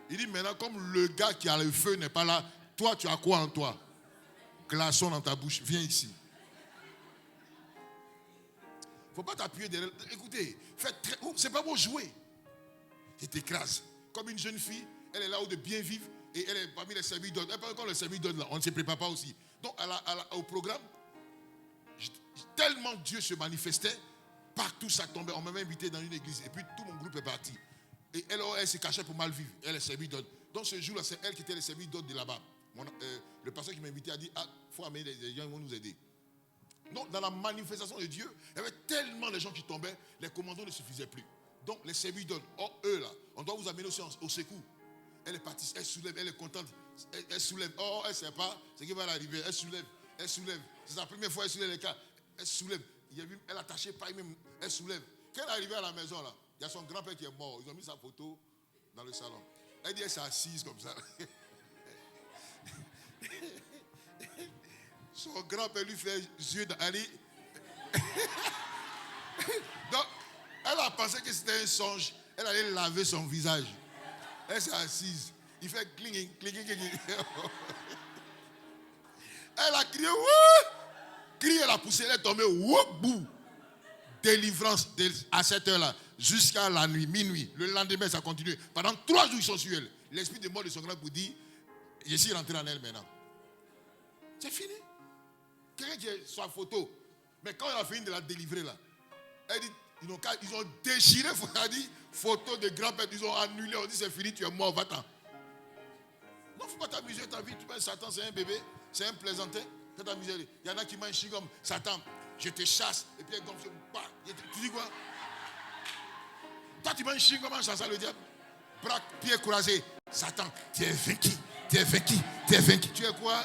Il dit maintenant, comme le gars qui a le feu n'est pas là, toi, tu as quoi en toi? Glaçon dans ta bouche. Viens ici. Il ne faut pas t'appuyer derrière. Écoutez, c'est pas pour jouer. Il t'écrase. Comme une jeune fille, elle est là-haut de bien vivre. Et elle est parmi les services d'ordre. Et quand le service d'ordre là, on ne se prépare pas aussi. Donc au programme, tellement Dieu se manifestait, partout ça tombait. On m'avait invité dans une église. Et puis tout mon groupe est parti. Et elle se cachait pour mal vivre. Elle est service d'ordre. Donc ce jour-là, c'est elle qui était le service d'ordre de là-bas. Le pasteur qui m'a invité a dit, il faut amener des gens, ils vont nous aider. Donc, dans la manifestation de Dieu, il y avait tellement de gens qui tombaient, les commandos ne suffisaient plus. Donc, les serviteurs, eux là, on doit vous amener aussi au secours. Elle est partie, elle soulève, elle est contente. Elle soulève. Oh, elle ne sait pas ce qui va arriver. Elle soulève. C'est sa première fois, elle soulève les cas. Elle soulève. Elle a attaché paille même. Elle soulève. Quand elle est arrivée à la maison, là, il y a son grand-père qui est mort. Ils ont mis sa photo dans le salon. Elle dit, elle s'est assise comme ça. Son grand-père lui fait yeux dans Ali. Donc, elle a pensé que c'était un songe. Elle allait laver son visage. Elle s'est assise. Il fait cling. Elle a crié, wouh! Crié, elle a poussé, elle est tombée, wouh, bouh! Délivrance à cette heure-là, jusqu'à la nuit, minuit. Le lendemain, ça continue. Pendant 3 jours, ils sont sur elle. L'esprit de mort de son grand pour dire, je suis rentré en elle maintenant. C'est fini. Quelqu'un qui est sur la photo. Mais quand elle a fini de la délivrer là, elle dit, ils ont déchiré, elle dit, photo de grand-père, ils ont annulé, on dit c'est fini, tu es mort, va-t'en. Non, il ne faut pas t'amuser ta vie, tu penses Satan c'est un bébé, c'est un plaisantin, tu t'amuser. Il y en a qui mangent chewing-gum, Satan, je te chasse, et puis comme ça, tu dis quoi? Toi tu manges chewing-gum en chassant le diable, bras, pieds croisés, Satan, tu es vaincu, tu es quoi?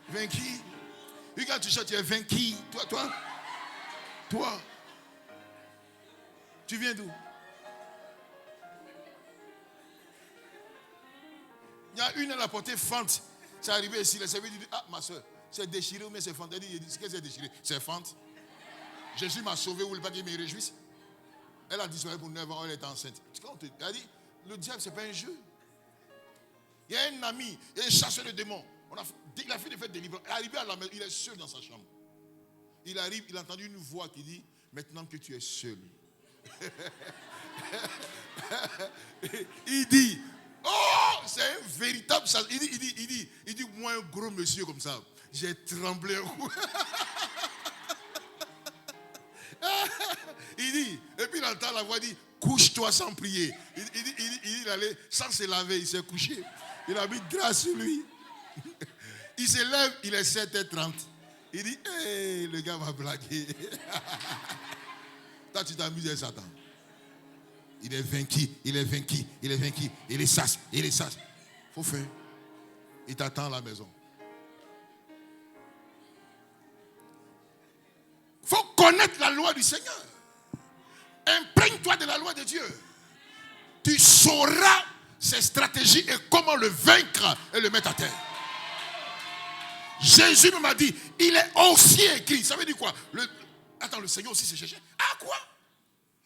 Vaincu. Et quand tu chantes, tu es vaincu, toi. Tu viens d'où? Il y a une, elle a porté fente. C'est arrivé ici, le service dit, ma soeur, c'est déchiré ou bien c'est fente? Elle dit, ce que c'est déchiré? C'est fente. Jésus m'a sauvé, vous ne voulez pas qu'il me réjouisse? Elle a disparu pour 9 ans, elle est enceinte. Elle a dit, le diable, ce n'est pas un jeu. Il y a un ami, un chasseur de démons. Il a fait des fêtes de délivrance. Il est arrivé à la maison, il est seul dans sa chambre. Il arrive, il a entendu une voix qui dit, maintenant que tu es seul. Il dit, oh, c'est un véritable chasseur. Il dit, moi un gros monsieur comme ça, j'ai tremblé. Il dit, et puis il entend la voix dit, couche-toi sans prier. Il allait sans se laver, il s'est couché. Il a mis grâce sur lui. Il se lève, il est 7h30. Il dit, hey, le gars m'a blagué. Toi, tu t'amuses avec Satan. Il est vaincu. Il est sage. Faut faire. Il t'attend à la maison. Faut connaître la loi du Seigneur. Imprègne-toi de la loi de Dieu. Tu sauras ses stratégies et comment le vaincre et le mettre à terre. Jésus m'a dit, il est aussi écrit. Ça veut dire quoi? Le Seigneur aussi s'est cherché. Ah quoi?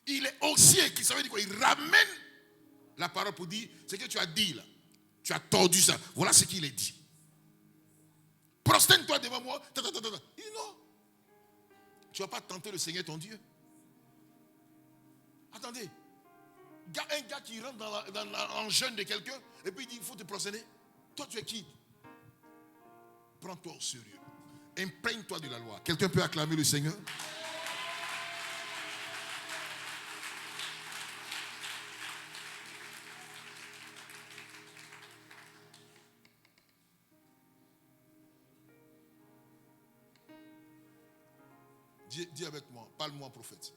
Il est aussi écrit. Ça veut dire quoi? Il ramène la parole pour dire ce que tu as dit là. Tu as tordu ça. Voilà ce qu'il est dit. Prosterne-toi devant moi. Il dit non. Tu ne vas pas tenter le Seigneur ton Dieu. Attendez. Un gars qui rentre en jeûne de quelqu'un et puis il dit il faut te prosterner. Toi tu es qui? Prends-toi au sérieux. Imprègne-toi de la loi. Quelqu'un peut acclamer le Seigneur? Dis avec moi, parle-moi prophète.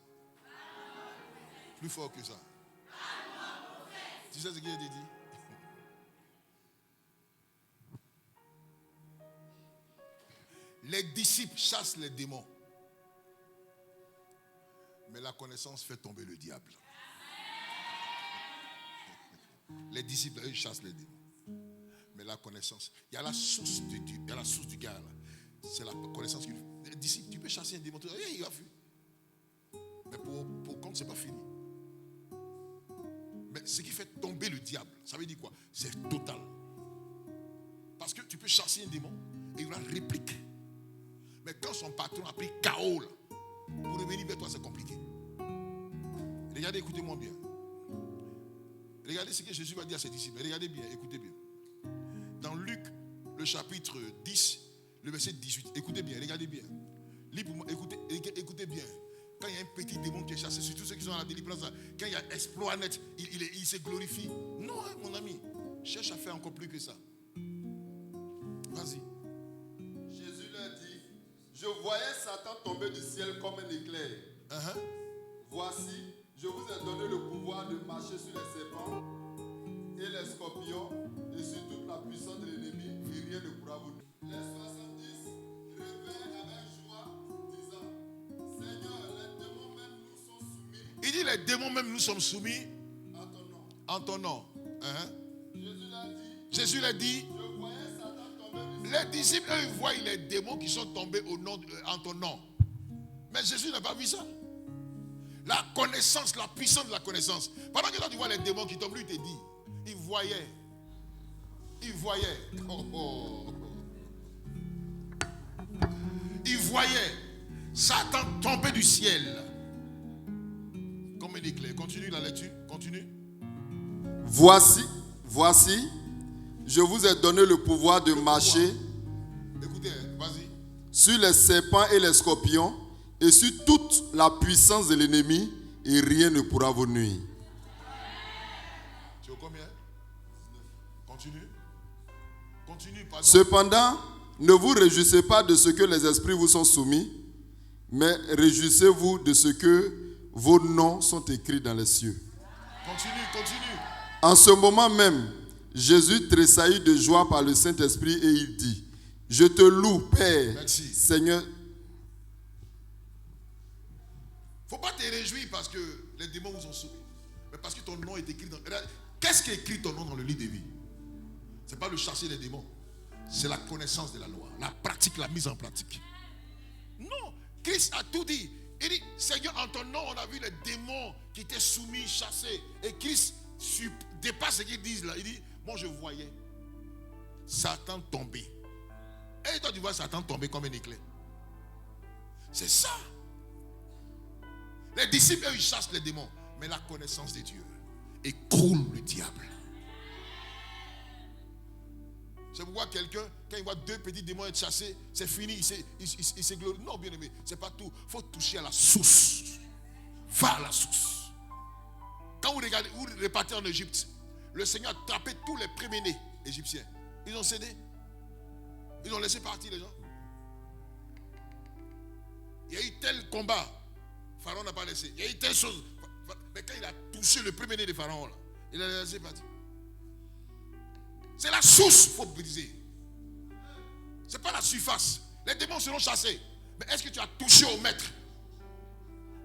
Plus fort que ça. Tu sais ce qu'il a dit? Les disciples chassent les démons. Mais la connaissance fait tomber le diable. Les disciples, ils chassent les démons. Mais la connaissance, il y a la source de Dieu, il y a la source du gars là. C'est la connaissance qu'il fait. Les disciples, tu peux chasser un démon, il a fui. Mais pour compte, ce n'est pas fini. Mais ce qui fait tomber le diable, ça veut dire quoi? C'est total. Parce que tu peux chasser un démon et il aura réplique. Mais quand son patron a pris KO, pour revenir vers toi, c'est compliqué. Regardez, écoutez-moi bien. Regardez ce que Jésus va dire à ses disciples. Regardez bien, écoutez bien. Dans Luc, le chapitre 10, le verset 18. Écoutez bien, regardez bien. Lis pour moi, écoutez bien. Quand il y a un petit démon qui est chassé, surtout ceux qui sont à la délivrance, quand il y a exploit net, il se glorifie. Non, mon ami, cherche à faire encore plus que ça. Vas-y. Jésus leur dit, je voyais Satan tomber du ciel comme un éclair. Voici, je vous ai donné le pouvoir de marcher sur les serpents et les scorpions et sur toute la puissance de l'ennemi, et rien ne pourra vous nuire. Les 70 réveillent avec joie, disant, Seigneur, les démons même nous sont soumis. Il dit, les démons même nous sommes soumis En ton nom. en ton nom. Jésus l'a dit, Jésus l'a dit, je voyais Satan tomber du ciel. les disciples, eux, ils voient les démons qui sont tombés en ton nom. Mais Jésus n'a pas vu ça. La connaissance, la puissance de la connaissance. Pendant que toi, tu vois les démons qui tombent, lui, il te dit, il voyait. Il voyait. Oh, oh. Il voyait Satan tomber du ciel. Comme un éclair. Continue la lecture. Continue. Voici, je vous ai donné le pouvoir de marcher Écoutez, vas-y. sur les serpents et les scorpions et sur toute la puissance de l'ennemi et rien ne pourra vous nuire. Tu es au combien? Continue. Continue, pardon. Cependant, ne vous réjouissez pas de ce que les esprits vous sont soumis, mais réjouissez-vous de ce que vos noms sont écrits dans les cieux. Continue, continue. En ce moment même, Jésus tressaillit de joie par le Saint-Esprit et il dit, je te loue, Père, Merci. Seigneur. Il ne faut pas te réjouir parce que les démons vous ont soumis, mais parce que ton nom est écrit dans... Qu'est-ce qui écrit ton nom dans le livre des vies? Ce n'est pas le chasser des démons. C'est la connaissance de la loi, la pratique, la mise en pratique. Non, Christ a tout dit. Il dit, Seigneur, en ton nom, on a vu les démons qui étaient soumis, chassés. Et Christ dépasse ce qu'ils disent là. Il dit, moi je voyais Satan tomber. Et toi tu vois Satan tomber comme un éclair. C'est ça. Les disciples, eux, ils chassent les démons. Mais la connaissance de Dieu écroule le diable. C'est pourquoi quelqu'un, quand il voit deux petits démons être chassés, c'est fini, il s'est glorieux. Non, bien aimé, c'est pas tout. Il faut toucher à la source. Va à la source. Quand vous regardez, vous repartez en Égypte, le Seigneur a tapé tous les premiers-nés égyptiens. Ils ont cédé. Ils ont laissé partir les gens. Il y a eu tel combat. Pharaon n'a pas laissé. Il y a eu telle chose. Mais quand il a touché le premier-né de Pharaon, là, il a laissé partir. C'est la source qu'il faut briser. Ce n'est pas la surface. Les démons seront chassés. Mais est-ce que tu as touché au maître?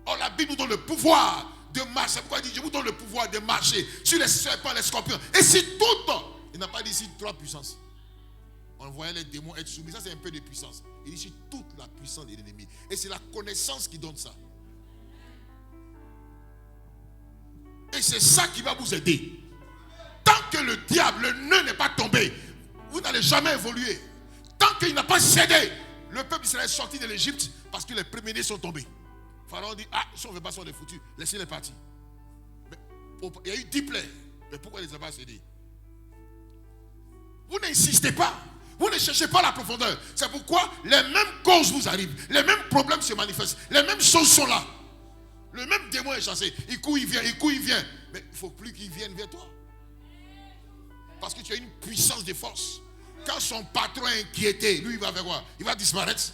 Oh, la Bible nous donne le pouvoir de marcher. C'est pourquoi il dit, je vous donne le pouvoir de marcher sur les serpents, les scorpions. Et si tout, il n'a pas dit ici trois puissances. On voyait les démons être soumis. Ça, c'est un peu de puissance. Il dit ici toute la puissance de l'ennemi. Et c'est la connaissance qui donne ça. Et c'est ça qui va vous aider. Tant que le diable, le nœud n'est pas tombé, vous n'allez jamais évoluer. Tant qu'il n'a pas cédé, le peuple d'Israël est sorti de l'Égypte parce que les premiers-nés sont tombés. Pharaon dit, ah, si on ne veut pas, on est foutus. Laissez-les partir. Mais il y a eu 10 plaies. Mais pourquoi ils ne les ont pas cédés? Vous n'insistez pas. Vous ne cherchez pas la profondeur. C'est pourquoi les mêmes causes vous arrivent. Les mêmes problèmes se manifestent. Les mêmes choses sont là. Le même démon est chassé. Il court, il vient, il court, il vient. Mais il ne faut plus qu'il vienne vers toi. Parce que tu as une puissance de force. Quand son patron est inquiété, lui il va faire quoi? Il va disparaître.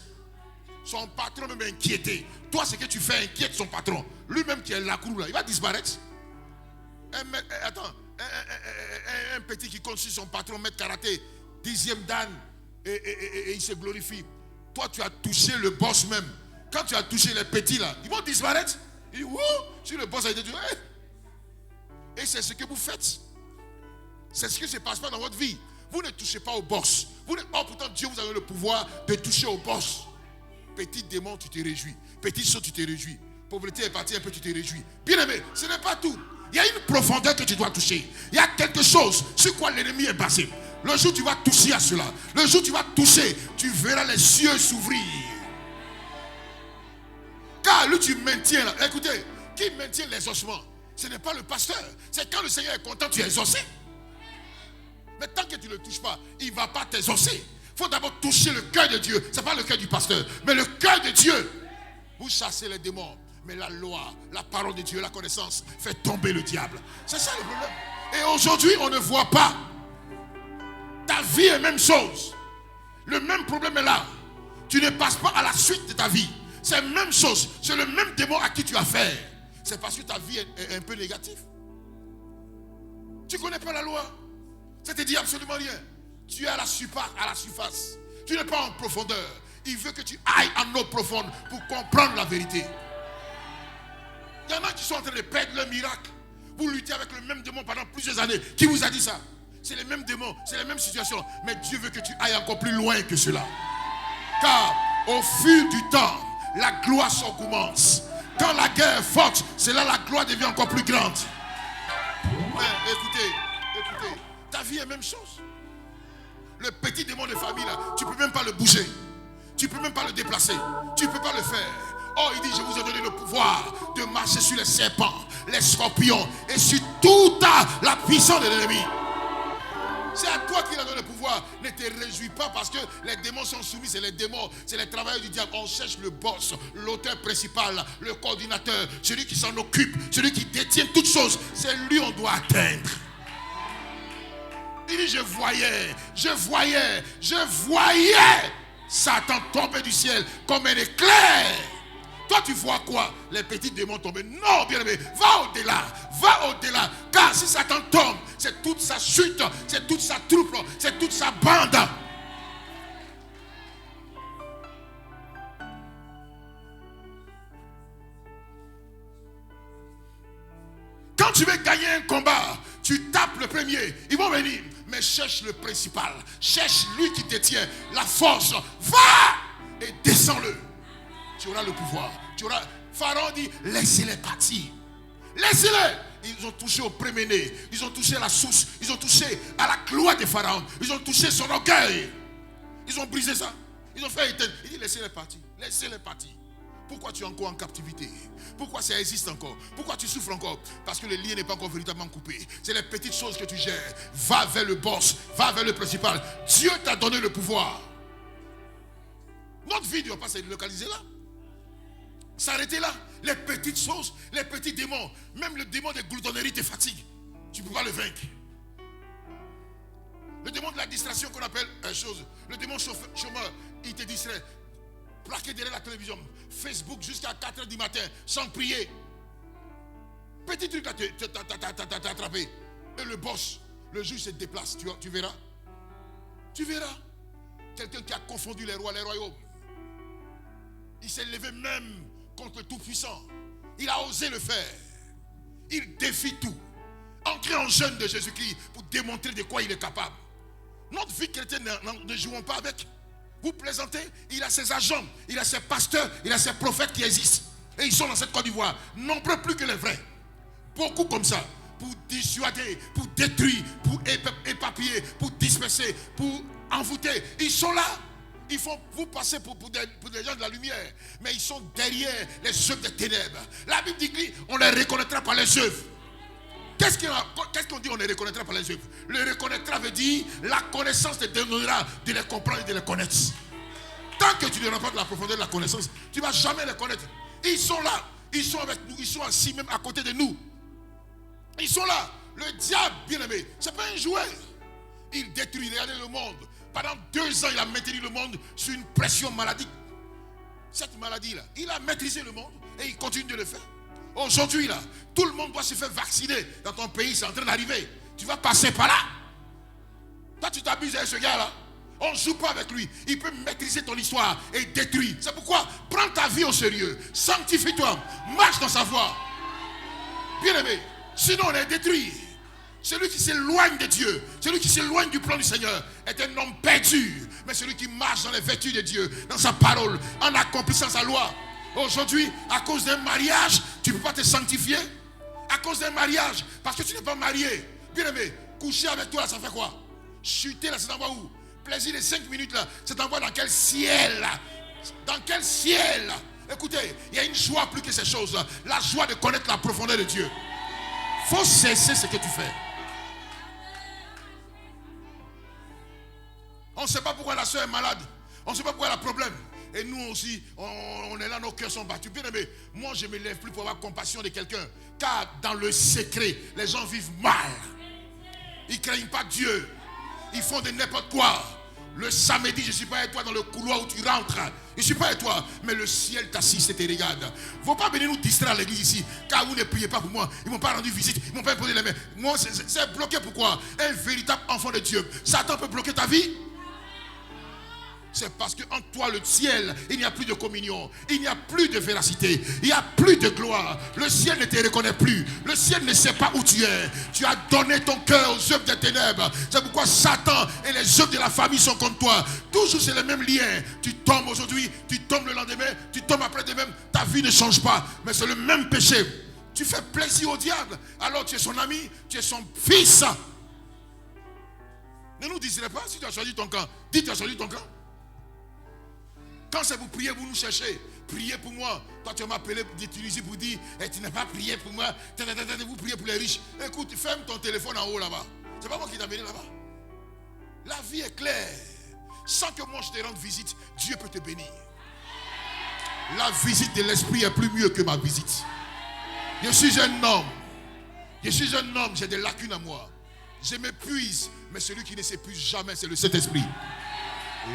Son patron même est inquiété. Toi, ce que tu fais inquiète son patron. Lui-même qui est la croue là, il va disparaître. Un petit qui compte sur son patron, maître karaté, 10e dan, et il se glorifie. Toi, tu as touché le boss même. Quand tu as touché les petits là, ils vont disparaître. Il dit, wouh, si le boss a été tué. Et c'est ce que vous faites. C'est ce qui se passe pas dans votre vie. Vous ne touchez pas au boss. Oh, pourtant, Dieu vous a donné le pouvoir de toucher au boss. Petit démon, tu te réjouis. Petit saut, tu te réjouis. Pauvreté est partie un peu, tu te réjouis. Bien aimé, ce n'est pas tout. Il y a une profondeur que tu dois toucher. Il y a quelque chose sur quoi l'ennemi est basé. Le jour où tu vas toucher à cela, le jour où tu vas toucher, tu verras les cieux s'ouvrir. Car lui, tu maintiens là. Écoutez, qui maintient les ossements? Ce n'est pas le pasteur. C'est quand le Seigneur est content, tu es exaucé. Mais tant que tu ne le touches pas, il ne va pas t'exaucer. Il faut d'abord toucher le cœur de Dieu. Ce n'est pas le cœur du pasteur, mais le cœur de Dieu. Vous chassez les démons. Mais la loi, la parole de Dieu, la connaissance fait tomber le diable. C'est ça le problème. Et aujourd'hui, on ne voit pas. Ta vie est même chose. Le même problème est là. Tu ne passes pas à la suite de ta vie. C'est la même chose. C'est le même démon à qui tu as affaire. C'est parce que ta vie est un peu négative. Tu ne connais pas la loi. Ça te dit absolument rien. Tu es à la surface. Tu n'es pas en profondeur. Il veut que tu ailles en eau profonde pour comprendre la vérité. Il y en a qui sont en train de perdre leur miracle. Vous luttez avec le même démon pendant plusieurs années. Qui vous a dit ça? C'est les mêmes démons, c'est les mêmes situations. Mais Dieu veut que tu ailles encore plus loin que cela. Car au fil du temps, la gloire s'augmente. Quand la guerre est forte, c'est là la gloire devient encore plus grande. Mais écoutez, ta vie est la même chose. Le petit démon de famille là, tu ne peux même pas le bouger. Tu ne peux même pas le déplacer. Tu ne peux pas le faire. Oh, il dit, je vous ai donné le pouvoir de marcher sur les serpents, les scorpions et sur toute la puissance de l'ennemi. C'est à toi qu'il a donné le pouvoir. Ne te réjouis pas parce que les démons sont soumis. C'est les démons, c'est les travailleurs du diable. On cherche le boss, l'auteur principal, le coordinateur, celui qui s'en occupe, celui qui détient toutes choses. C'est lui qu'on doit atteindre. Il dit, je voyais Satan tomber du ciel comme un éclair. Toi, tu vois quoi? Les petits démons tomber. Non, bien aimé, va au-delà. Car si Satan tombe, c'est toute sa chute, c'est toute sa troupe, c'est toute sa bande. Quand tu veux gagner un combat, tu tapes le premier. Ils vont venir. Mais cherche le principal. Cherche lui qui détient la force. Va et descends-le. Tu auras le pouvoir. Pharaon dit, laissez-les partir. Laissez-les. Ils ont touché au premier-né. Ils ont touché à la source. Ils ont touché à la gloire de Pharaon. Ils ont touché son orgueil. Ils ont brisé ça. Ils ont fait éteindre. Il dit, laissez-les partir. Laissez-les partir. Pourquoi tu es encore en captivité? Pourquoi ça existe encore? Pourquoi tu souffres encore? Parce que le lien n'est pas encore véritablement coupé. C'est les petites choses que tu gères. Va vers le boss. Va vers le principal. Dieu t'a donné le pouvoir. Notre vie ne doit pas se localiser là. S'arrêter là. Les petites choses, les petits démons. Même le démon de gloutonnerie te fatigue. Tu ne peux pas le vaincre. Le démon de la distraction qu'on appelle chose. Le démon chômeur, il te distrait. Plaqué derrière la télévision. Facebook jusqu'à 4h du matin sans prier. Petit truc là, t'as attrapé. Et le boss, le juge se déplace. Tu verras. Tu verras. Quelqu'un qui a confondu les royaumes. Il s'est levé même contre le Tout-Puissant. Il a osé le faire. Il défie tout. Entrez en jeûne de Jésus-Christ pour démontrer de quoi il est capable. Notre vie chrétienne, ne jouons pas avec. Vous plaisantez, il a ses agents, il a ses pasteurs, il a ses prophètes qui existent. Et ils sont dans cette Côte d'Ivoire. Nombreux plus que les vrais. Beaucoup comme ça. Pour dissuader, pour détruire, pour éparpiller, pour disperser, pour envoûter. Ils sont là. Ils font vous passer pour des gens de la lumière. Mais ils sont derrière les œuvres des ténèbres. La Bible dit qu'on les reconnaîtra par les œuvres. Qu'est-ce qu'on dit on les reconnaîtra par les œuvres? Le reconnaîtra veut dire la connaissance te donnera de les comprendre et de les connaître. Tant que tu n'auras pas de la profondeur de la connaissance, tu ne vas jamais les connaître. Ils sont là, ils sont avec nous, ils sont assis même à côté de nous. Ils sont là. Le diable, bien aimé, ce n'est pas un jouet. Il détruit, regardez le monde. Pendant 2 ans, il a maintenu le monde sur une pression maladie. Cette maladie-là, il a maîtrisé le monde et il continue de le faire. Aujourd'hui, là, tout le monde doit se faire vacciner. Dans ton pays, c'est en train d'arriver. Tu vas passer par là. Toi, tu t'abuses avec ce gars-là. On ne joue pas avec lui. Il peut maîtriser ton histoire et détruire. C'est pourquoi, prends ta vie au sérieux. Sanctifie-toi. Marche dans sa voie. Bien aimé. Sinon, on est détruit. Celui qui s'éloigne de Dieu, celui qui s'éloigne du plan du Seigneur est un homme perdu. Mais celui qui marche dans les vertus de Dieu, dans sa parole, en accomplissant sa loi. Aujourd'hui, à cause d'un mariage, tu ne peux pas te sanctifier. À cause d'un mariage, parce que tu n'es pas marié. Bien aimé, coucher avec toi, là, ça fait quoi? Chuter, là, ça t'envoie où? Plaisir de 5 minutes, là, ça t'envoie dans quel ciel? Dans quel ciel? Écoutez, il y a une joie plus que ces choses-là. La joie de connaître la profondeur de Dieu. Il faut cesser ce que tu fais. On ne sait pas pourquoi la soeur est malade. On ne sait pas pourquoi elle a problème. Et nous aussi, on est là, nos cœurs sont battus. Bien aimé, moi je ne me lève plus pour avoir compassion de quelqu'un. Car dans le secret, les gens vivent mal. Ils ne craignent pas Dieu. Ils font de n'importe quoi. Le samedi, je ne suis pas avec toi dans le couloir où tu rentres. Je ne suis pas avec toi. Mais le ciel t'assiste et te regarde. Il ne faut pas venir nous distraire à l'église ici. Car vous ne priez pas pour moi. Ils ne m'ont pas rendu visite. Ils ne m'ont pas imposé les mains. Moi, c'est bloqué. Pourquoi? Un véritable enfant de Dieu. Satan peut bloquer ta vie. C'est parce qu'en toi, le ciel, il n'y a plus de communion. Il n'y a plus de véracité. Il n'y a plus de gloire. Le ciel ne te reconnaît plus. Le ciel ne sait pas où tu es. Tu as donné ton cœur aux œuvres des ténèbres. C'est pourquoi Satan et les œuvres de la famille sont contre toi. Toujours c'est le même lien. Tu tombes aujourd'hui, tu tombes le lendemain, tu tombes après-demain. Ta vie ne change pas. Mais c'est le même péché. Tu fais plaisir au diable. Alors tu es son ami, tu es son fils. Ne nous distrayez pas si tu as choisi ton camp. Dis tu as choisi ton camp. Quand c'est pour prier, vous nous cherchez. Priez pour moi. Toi, tu m'as appelé de Tunisie pour dire tu n'as pas prié pour moi. Vous priez pour les riches. Écoute, ferme ton téléphone en haut là-bas. C'est pas moi qui t'ai amené là-bas. La vie est claire. Sans que moi je te rende visite, Dieu peut te bénir. La visite de l'esprit est plus mieux que ma visite. Je suis un homme. Je suis un homme, j'ai des lacunes à moi. Je m'épuise. Mais celui qui ne s'épuise jamais, c'est le Saint-Esprit.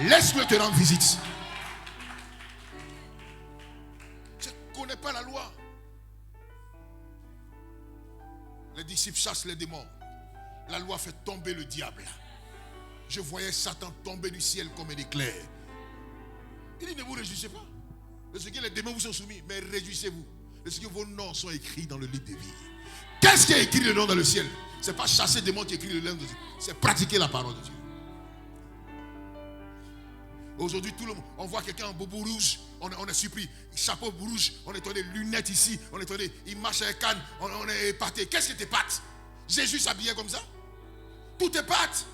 Laisse-le te rendre visite. Je ne connais pas la loi. Les disciples chassent les démons. La loi fait tomber le diable. Je voyais Satan tomber du ciel comme un éclair. Il dit ne vous réjouissez pas. Parce que les démons vous sont soumis. Mais réjouissez-vous. Parce que vos noms sont écrits dans le livre de vie. Qu'est-ce qui a écrit le nom dans le ciel? Ce n'est pas chasser des démons qui écrit le nom de Dieu. C'est pratiquer la parole de Dieu. Aujourd'hui, tout le monde, on voit quelqu'un en boubou rouge, on est surpris. Chapeau rouge, on est tourné, lunettes ici, on est tourné, il marche avec canne, on est épaté. Qu'est-ce que t'es pâte? Jésus s'habillait comme ça? Tout est pâte.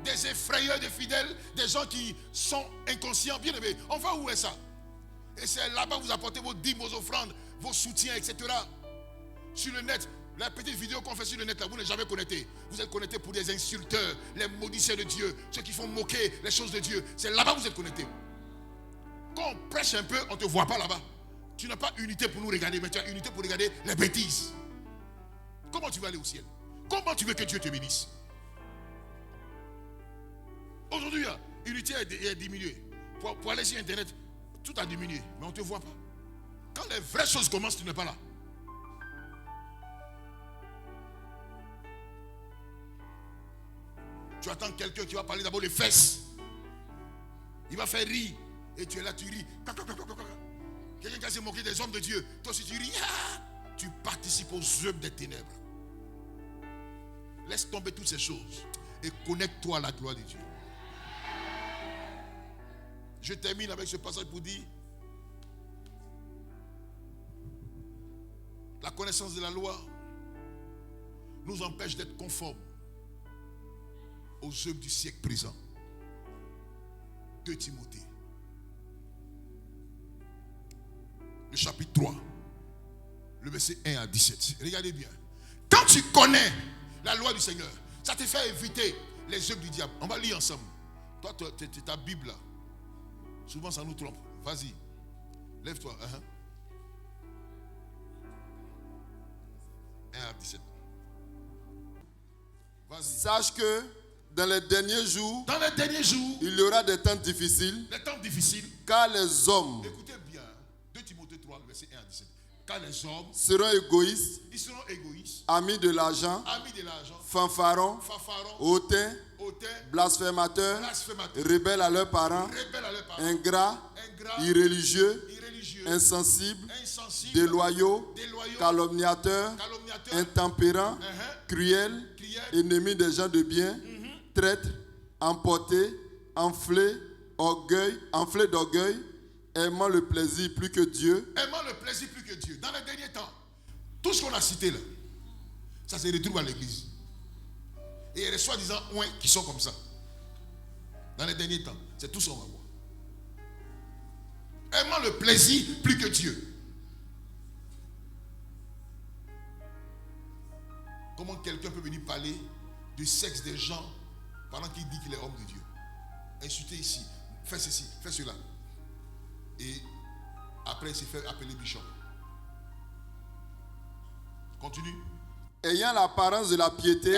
Des effrayeurs de fidèles, des gens qui sont inconscients, bien aimés. On va où est ça? Et c'est là-bas que vous apportez vos dîmes, vos offrandes, vos soutiens, etc. Sur le net, la petite vidéo qu'on fait sur le net, là, vous n'êtes jamais connecté. Vous êtes connecté pour des insulteurs, les maudisseurs de Dieu, ceux qui font moquer les choses de Dieu. C'est là-bas que vous êtes connecté. Quand on prêche un peu, on ne te voit pas là-bas. Tu n'as pas unité pour nous regarder, mais tu as unité pour regarder les bêtises. Comment tu vas aller au ciel? Comment tu veux que Dieu te bénisse? Aujourd'hui, l'unité est diminuée. Pour aller sur Internet, tout a diminué, mais on ne te voit pas. Quand les vraies choses commencent, tu n'es pas là. Tu attends quelqu'un qui va parler d'abord les fesses. Il va faire rire. Et tu es là, tu ris. Quelqu'un qui va se moquer des hommes de Dieu. Toi aussi tu ris. Tu participes aux œuvres des ténèbres. Laisse tomber toutes ces choses. Et connecte-toi à la gloire de Dieu. Je termine avec ce passage pour dire la connaissance de la loi nous empêche d'être conformes aux œuvres du siècle présent. 2 Timothée, le chapitre 3, le verset 1 à 17. Regardez bien. Quand tu connais la loi du Seigneur, ça te fait éviter les œuvres du diable. On va lire ensemble. Toi, ta Bible là. Souvent ça nous trompe. Vas-y. Lève-toi. 1 à 17. Vas-y. Sache que dans les derniers jours, il y aura des temps difficiles. Les temps difficiles. Car les hommes, écoutez bien, 2 Timothée 3, verset 1 à 17. Car les hommes seront égoïstes, ils seront égoïstes, amis de l'argent, fanfarons, hautains, blasphémateurs, rebelles à leurs parents, ingrats, irréligieux, insensibles, déloyaux, calomniateurs, intempérants, cruels, ennemis des gens de bien, traîtres, emportés, enflés d'orgueil, aimant le plaisir plus que Dieu. Dans les derniers temps, tout ce qu'on a cité là, ça se retrouve à l'église. Et il y a des soi-disant ouins qui sont comme ça. Dans les derniers temps, c'est tout ce qu'on va voir. Aimant le plaisir plus que Dieu. Comment quelqu'un peut venir parler du sexe des gens pendant qu'il dit qu'il est homme de Dieu? Insulter ici, fais ceci, fais cela. Et après il s'est fait appeler bishop. Continue. Ayant l'apparence de la piété,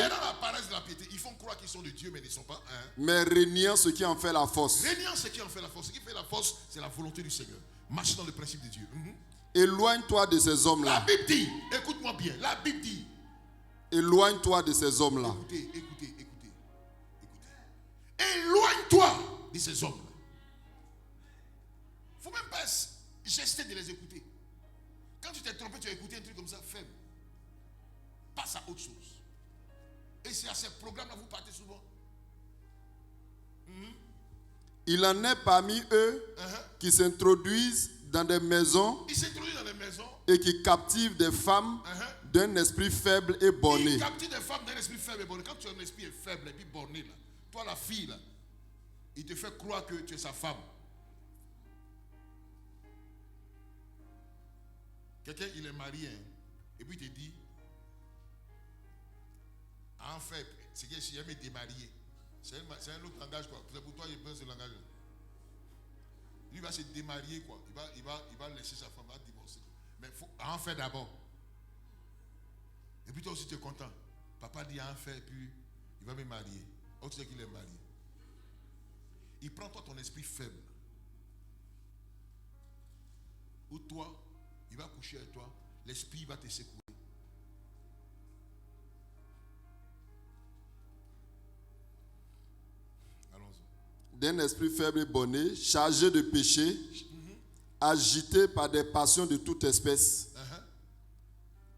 de la piété. Ils font croire qu'ils sont de Dieu, mais ils ne sont pas. Hein. mais régnant ce qui en fait la force. Régnant ce qui en fait la force. Ce qui fait la force, c'est la volonté du Seigneur. Marche dans le principe de Dieu. Éloigne-toi de ces La hommes-là. Bible dit, écoute-moi bien, la Bible dit, Éloigne-toi de ces hommes-là. écoutez. Éloigne-toi de ces hommes-là. Il ne faut même pas gester de les écouter. Quand tu t'es trompé, tu as écouté un truc comme ça, faible. Passe à autre chose. Et c'est à ces programmes-là que vous partez souvent. Il en est parmi eux qui s'introduisent dans des maisons Ils s'introduisent dans les maisons. et qui captivent des femmes d'un esprit faible et borné. Ils captivent des femmes d'un esprit faible et borné. Quand tu as un esprit faible et puis borné, là, toi la fille, là, il te fait croire que tu es sa femme. Quelqu'un, il est marié, hein, et puis il te dit, en fait, c'est que si jamais démarié, c'est un autre langage, quoi. C'est pour toi, il prend ce langage. Lui va se démarier, quoi. Il va laisser sa femme, il va divorcer. Mais il faut en faire d'abord. Et puis toi aussi, tu es content. Papa dit en faire, et puis il va me marier. Oh, tu sais qu'il est marié. Il prend toi ton esprit faible. Ou toi, il va coucher avec toi, l'esprit va te secouer. Allons-y. D'un esprit faible et borné, chargé de péché, agité par des passions de toute espèce,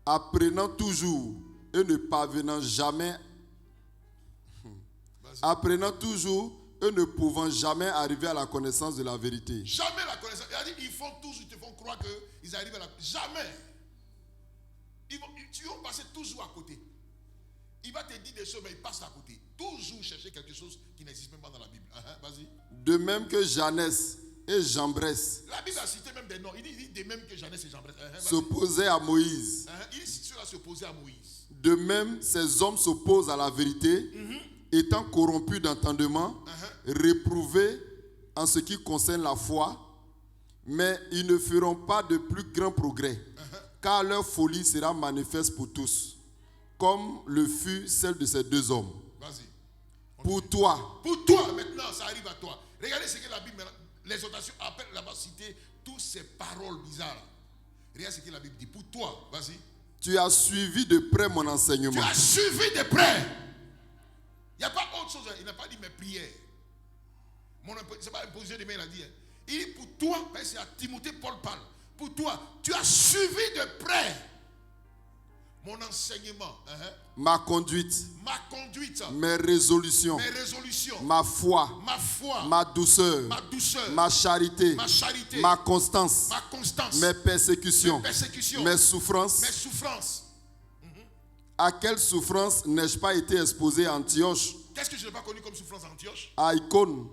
apprenant toujours et ne parvenant jamais, apprenant toujours et ne pouvant jamais arriver à la connaissance de la vérité. Jamais la connaissance. Ils font toujours, ils te font croire qu'ils arrivent à la... Jamais. Ils vont passer toujours à côté. Il va te dire des choses, mais ils passent à côté. Toujours chercher quelque chose qui n'existe même pas dans la Bible. Vas-y. De même que Janès et Jambres La Bible a cité même des noms. Il dit de même que Janès et Jambres. s'opposaient à Moïse. Cela s'opposait à Moïse. De même, ces hommes s'opposent à la vérité, étant corrompus d'entendement, réprouvés en ce qui concerne la foi, mais ils ne feront pas de plus grands progrès, car leur folie sera manifeste pour tous, comme le fut celle de ces deux hommes. Vas-y. Pour toi, Maintenant, ça arrive à toi. Regardez ce que la Bible, l'exhortation appelle là-bas, citer toutes ces paroles bizarres. Regardez ce que la Bible dit. Pour toi, vas-y. tu as suivi de près mon Tu enseignement. as suivi de près. Il n'y a pas autre chose. Il n'a pas dit mes prières. C'est pas imposé de main, il a dit. Il dit pour toi, c'est à Timothée, Paul parle. Pour toi, tu as suivi de près mon enseignement, Ma conduite, ma conduite, mes résolutions, mes résolutions, ma foi, ma douceur, ma charité, ma constance, mes persécutions, mes souffrances. À quelle souffrance n'ai-je pas été exposé à Antioche, Qu'est-ce que je n'ai pas connu comme souffrance à Antioche? à Icône,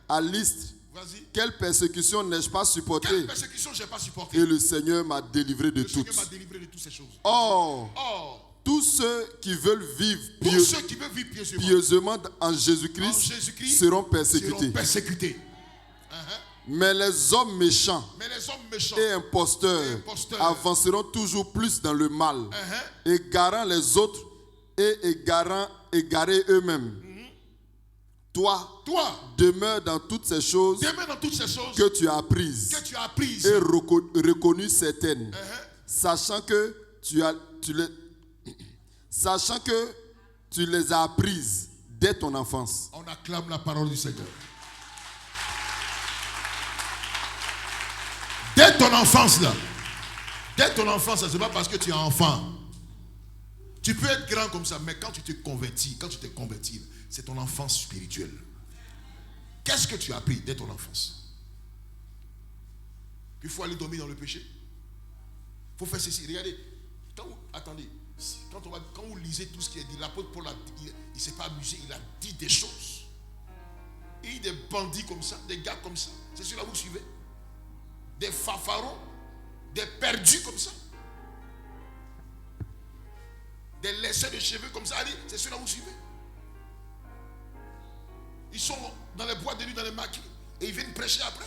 à Lystre? Vas-y. Quelle persécution n'ai-je pas supportée? Quelle persécution je n'ai pas supportée? Et le Seigneur m'a délivré de Le Seigneur toutes. m'a délivré de toutes ces choses. Or, Or, tous ceux qui veulent vivre tous ceux qui veulent vivre pieusement en en Jésus-Christ Jésus-Christ seront persécutés. Mais les hommes méchants Mais les hommes méchants et imposteurs avanceront toujours plus dans le mal, égarant les autres et égarés eux-mêmes. Toi, demeure dans toutes ces choses que tu as apprises et reconnues certaines, sachant que tu les as apprises dès ton enfance. On acclame la parole du Seigneur. Dès ton enfance, là. Dès ton enfance, ce n'est pas parce que tu es enfant. Tu peux être grand comme ça, mais quand tu t'es converti, c'est ton enfance spirituelle. Qu'est-ce que tu as appris dès ton enfance? Qu'il faut aller dormir dans le péché. Il faut faire ceci. Regardez, quand vous lisez tout ce qui est dit, l'apôtre Paul il ne s'est pas amusé, il a dit des choses. Il y a des bandits comme ça, des gars comme ça. C'est cela que vous suivez. Des fanfarons, des perdus comme ça. Des laisseurs de cheveux comme ça. Allez, c'est cela que vous suivez. Ils sont dans les boîtes de nuit, dans les maquis, et ils viennent prêcher après.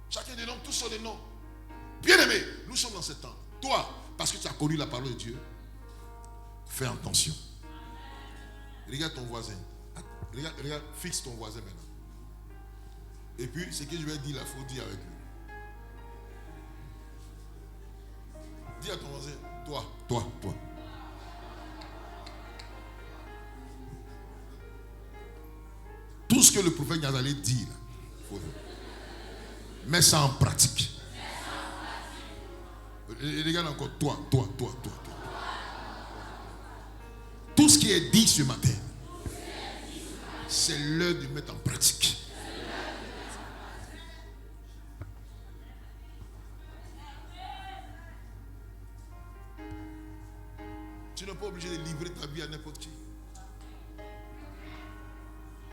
Chacun des noms, tous sont des noms. Bien-aimés, nous sommes dans ce temps. Toi, parce que tu as connu la parole de Dieu, fais attention. Regarde ton voisin. Regarde, fixe ton voisin maintenant. Et puis, ce que je vais dire là, il faut dire avec lui. Dis à ton voisin, toi. Tout ce que le prophète Nazalé dit là, mets ça en pratique. Regarde encore, toi. Tout ce qui est dit ce matin, c'est l'heure de mettre en pratique. Tu n'es pas obligé de livrer ta vie à n'importe qui.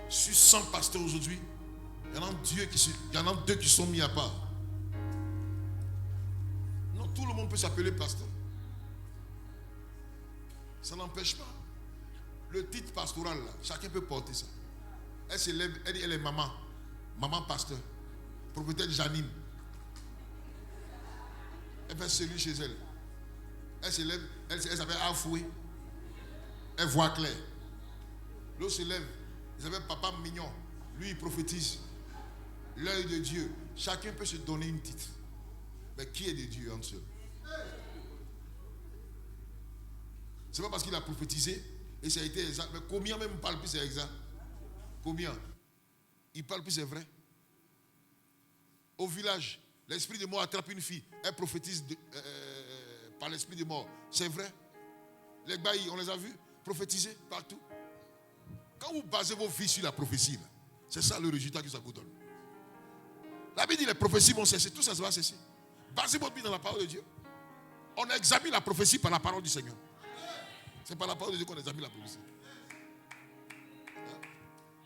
Sur 100 pasteurs aujourd'hui, il y en a 2 qui sont mis à part. Non, tout le monde peut s'appeler pasteur. Ça n'empêche pas. Le titre pastoral, là, chacun peut porter ça. Elle s'élève, elle dit, elle est maman pasteur, propriétaire de Janine. Elle fait celui chez elle. Elle s'élève, elle s'appelle Afoué. Elle voit clair. L'autre s'élève, il s'appelle Papa Mignon. Lui, il prophétise. L'œil de Dieu. Chacun peut se donner une titre. Mais qui est de Dieu en seul? C'est pas parce qu'il a prophétisé et ça a été exact. Mais combien même parle plus c'est exact? Combien? Il parle plus c'est vrai. Au village, l'esprit de mort attrape une fille. Elle prophétise par l'esprit de mort. C'est vrai. Les baillis, on les a vus prophétiser partout. Quand vous basez vos vies sur la prophétie, c'est ça le résultat que ça vous donne. La Bible dit les prophéties vont cesser. Tout ça va cesser. Basez votre vie dans la parole de Dieu. On examine la prophétie par la parole du Seigneur. C'est par la parole de Dieu qu'on examine la prophétie.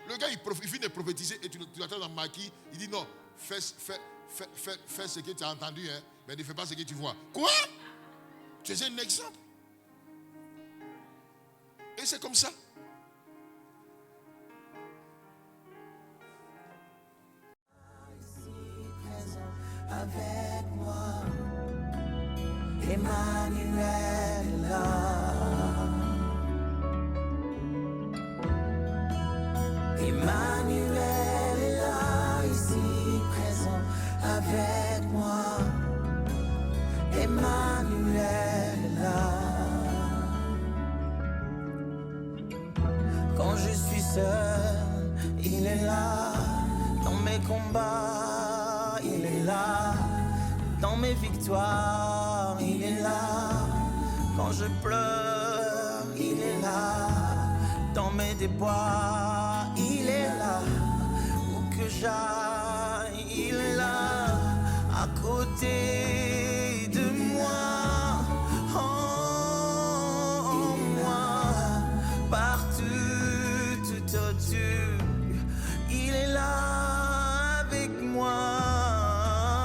Le gars, il finit de prophétiser et tu l'attends dans le maquis. Il dit non, fais ce que tu as entendu, hein, mais ne fais pas ce que tu vois. Quoi? Tu es un exemple. Et c'est comme ça. Avec moi, Emmanuel est là. Emmanuel est là, ici présent avec moi. Emmanuel est là. Quand je suis seul, il est là. Dans mes combats, il est là. Dans mes victoires, il est là. Quand je pleure, il est là. Dans mes déboires, il est là. Où que j'aille, il est là. À côté de moi, en moi, partout, tout autour.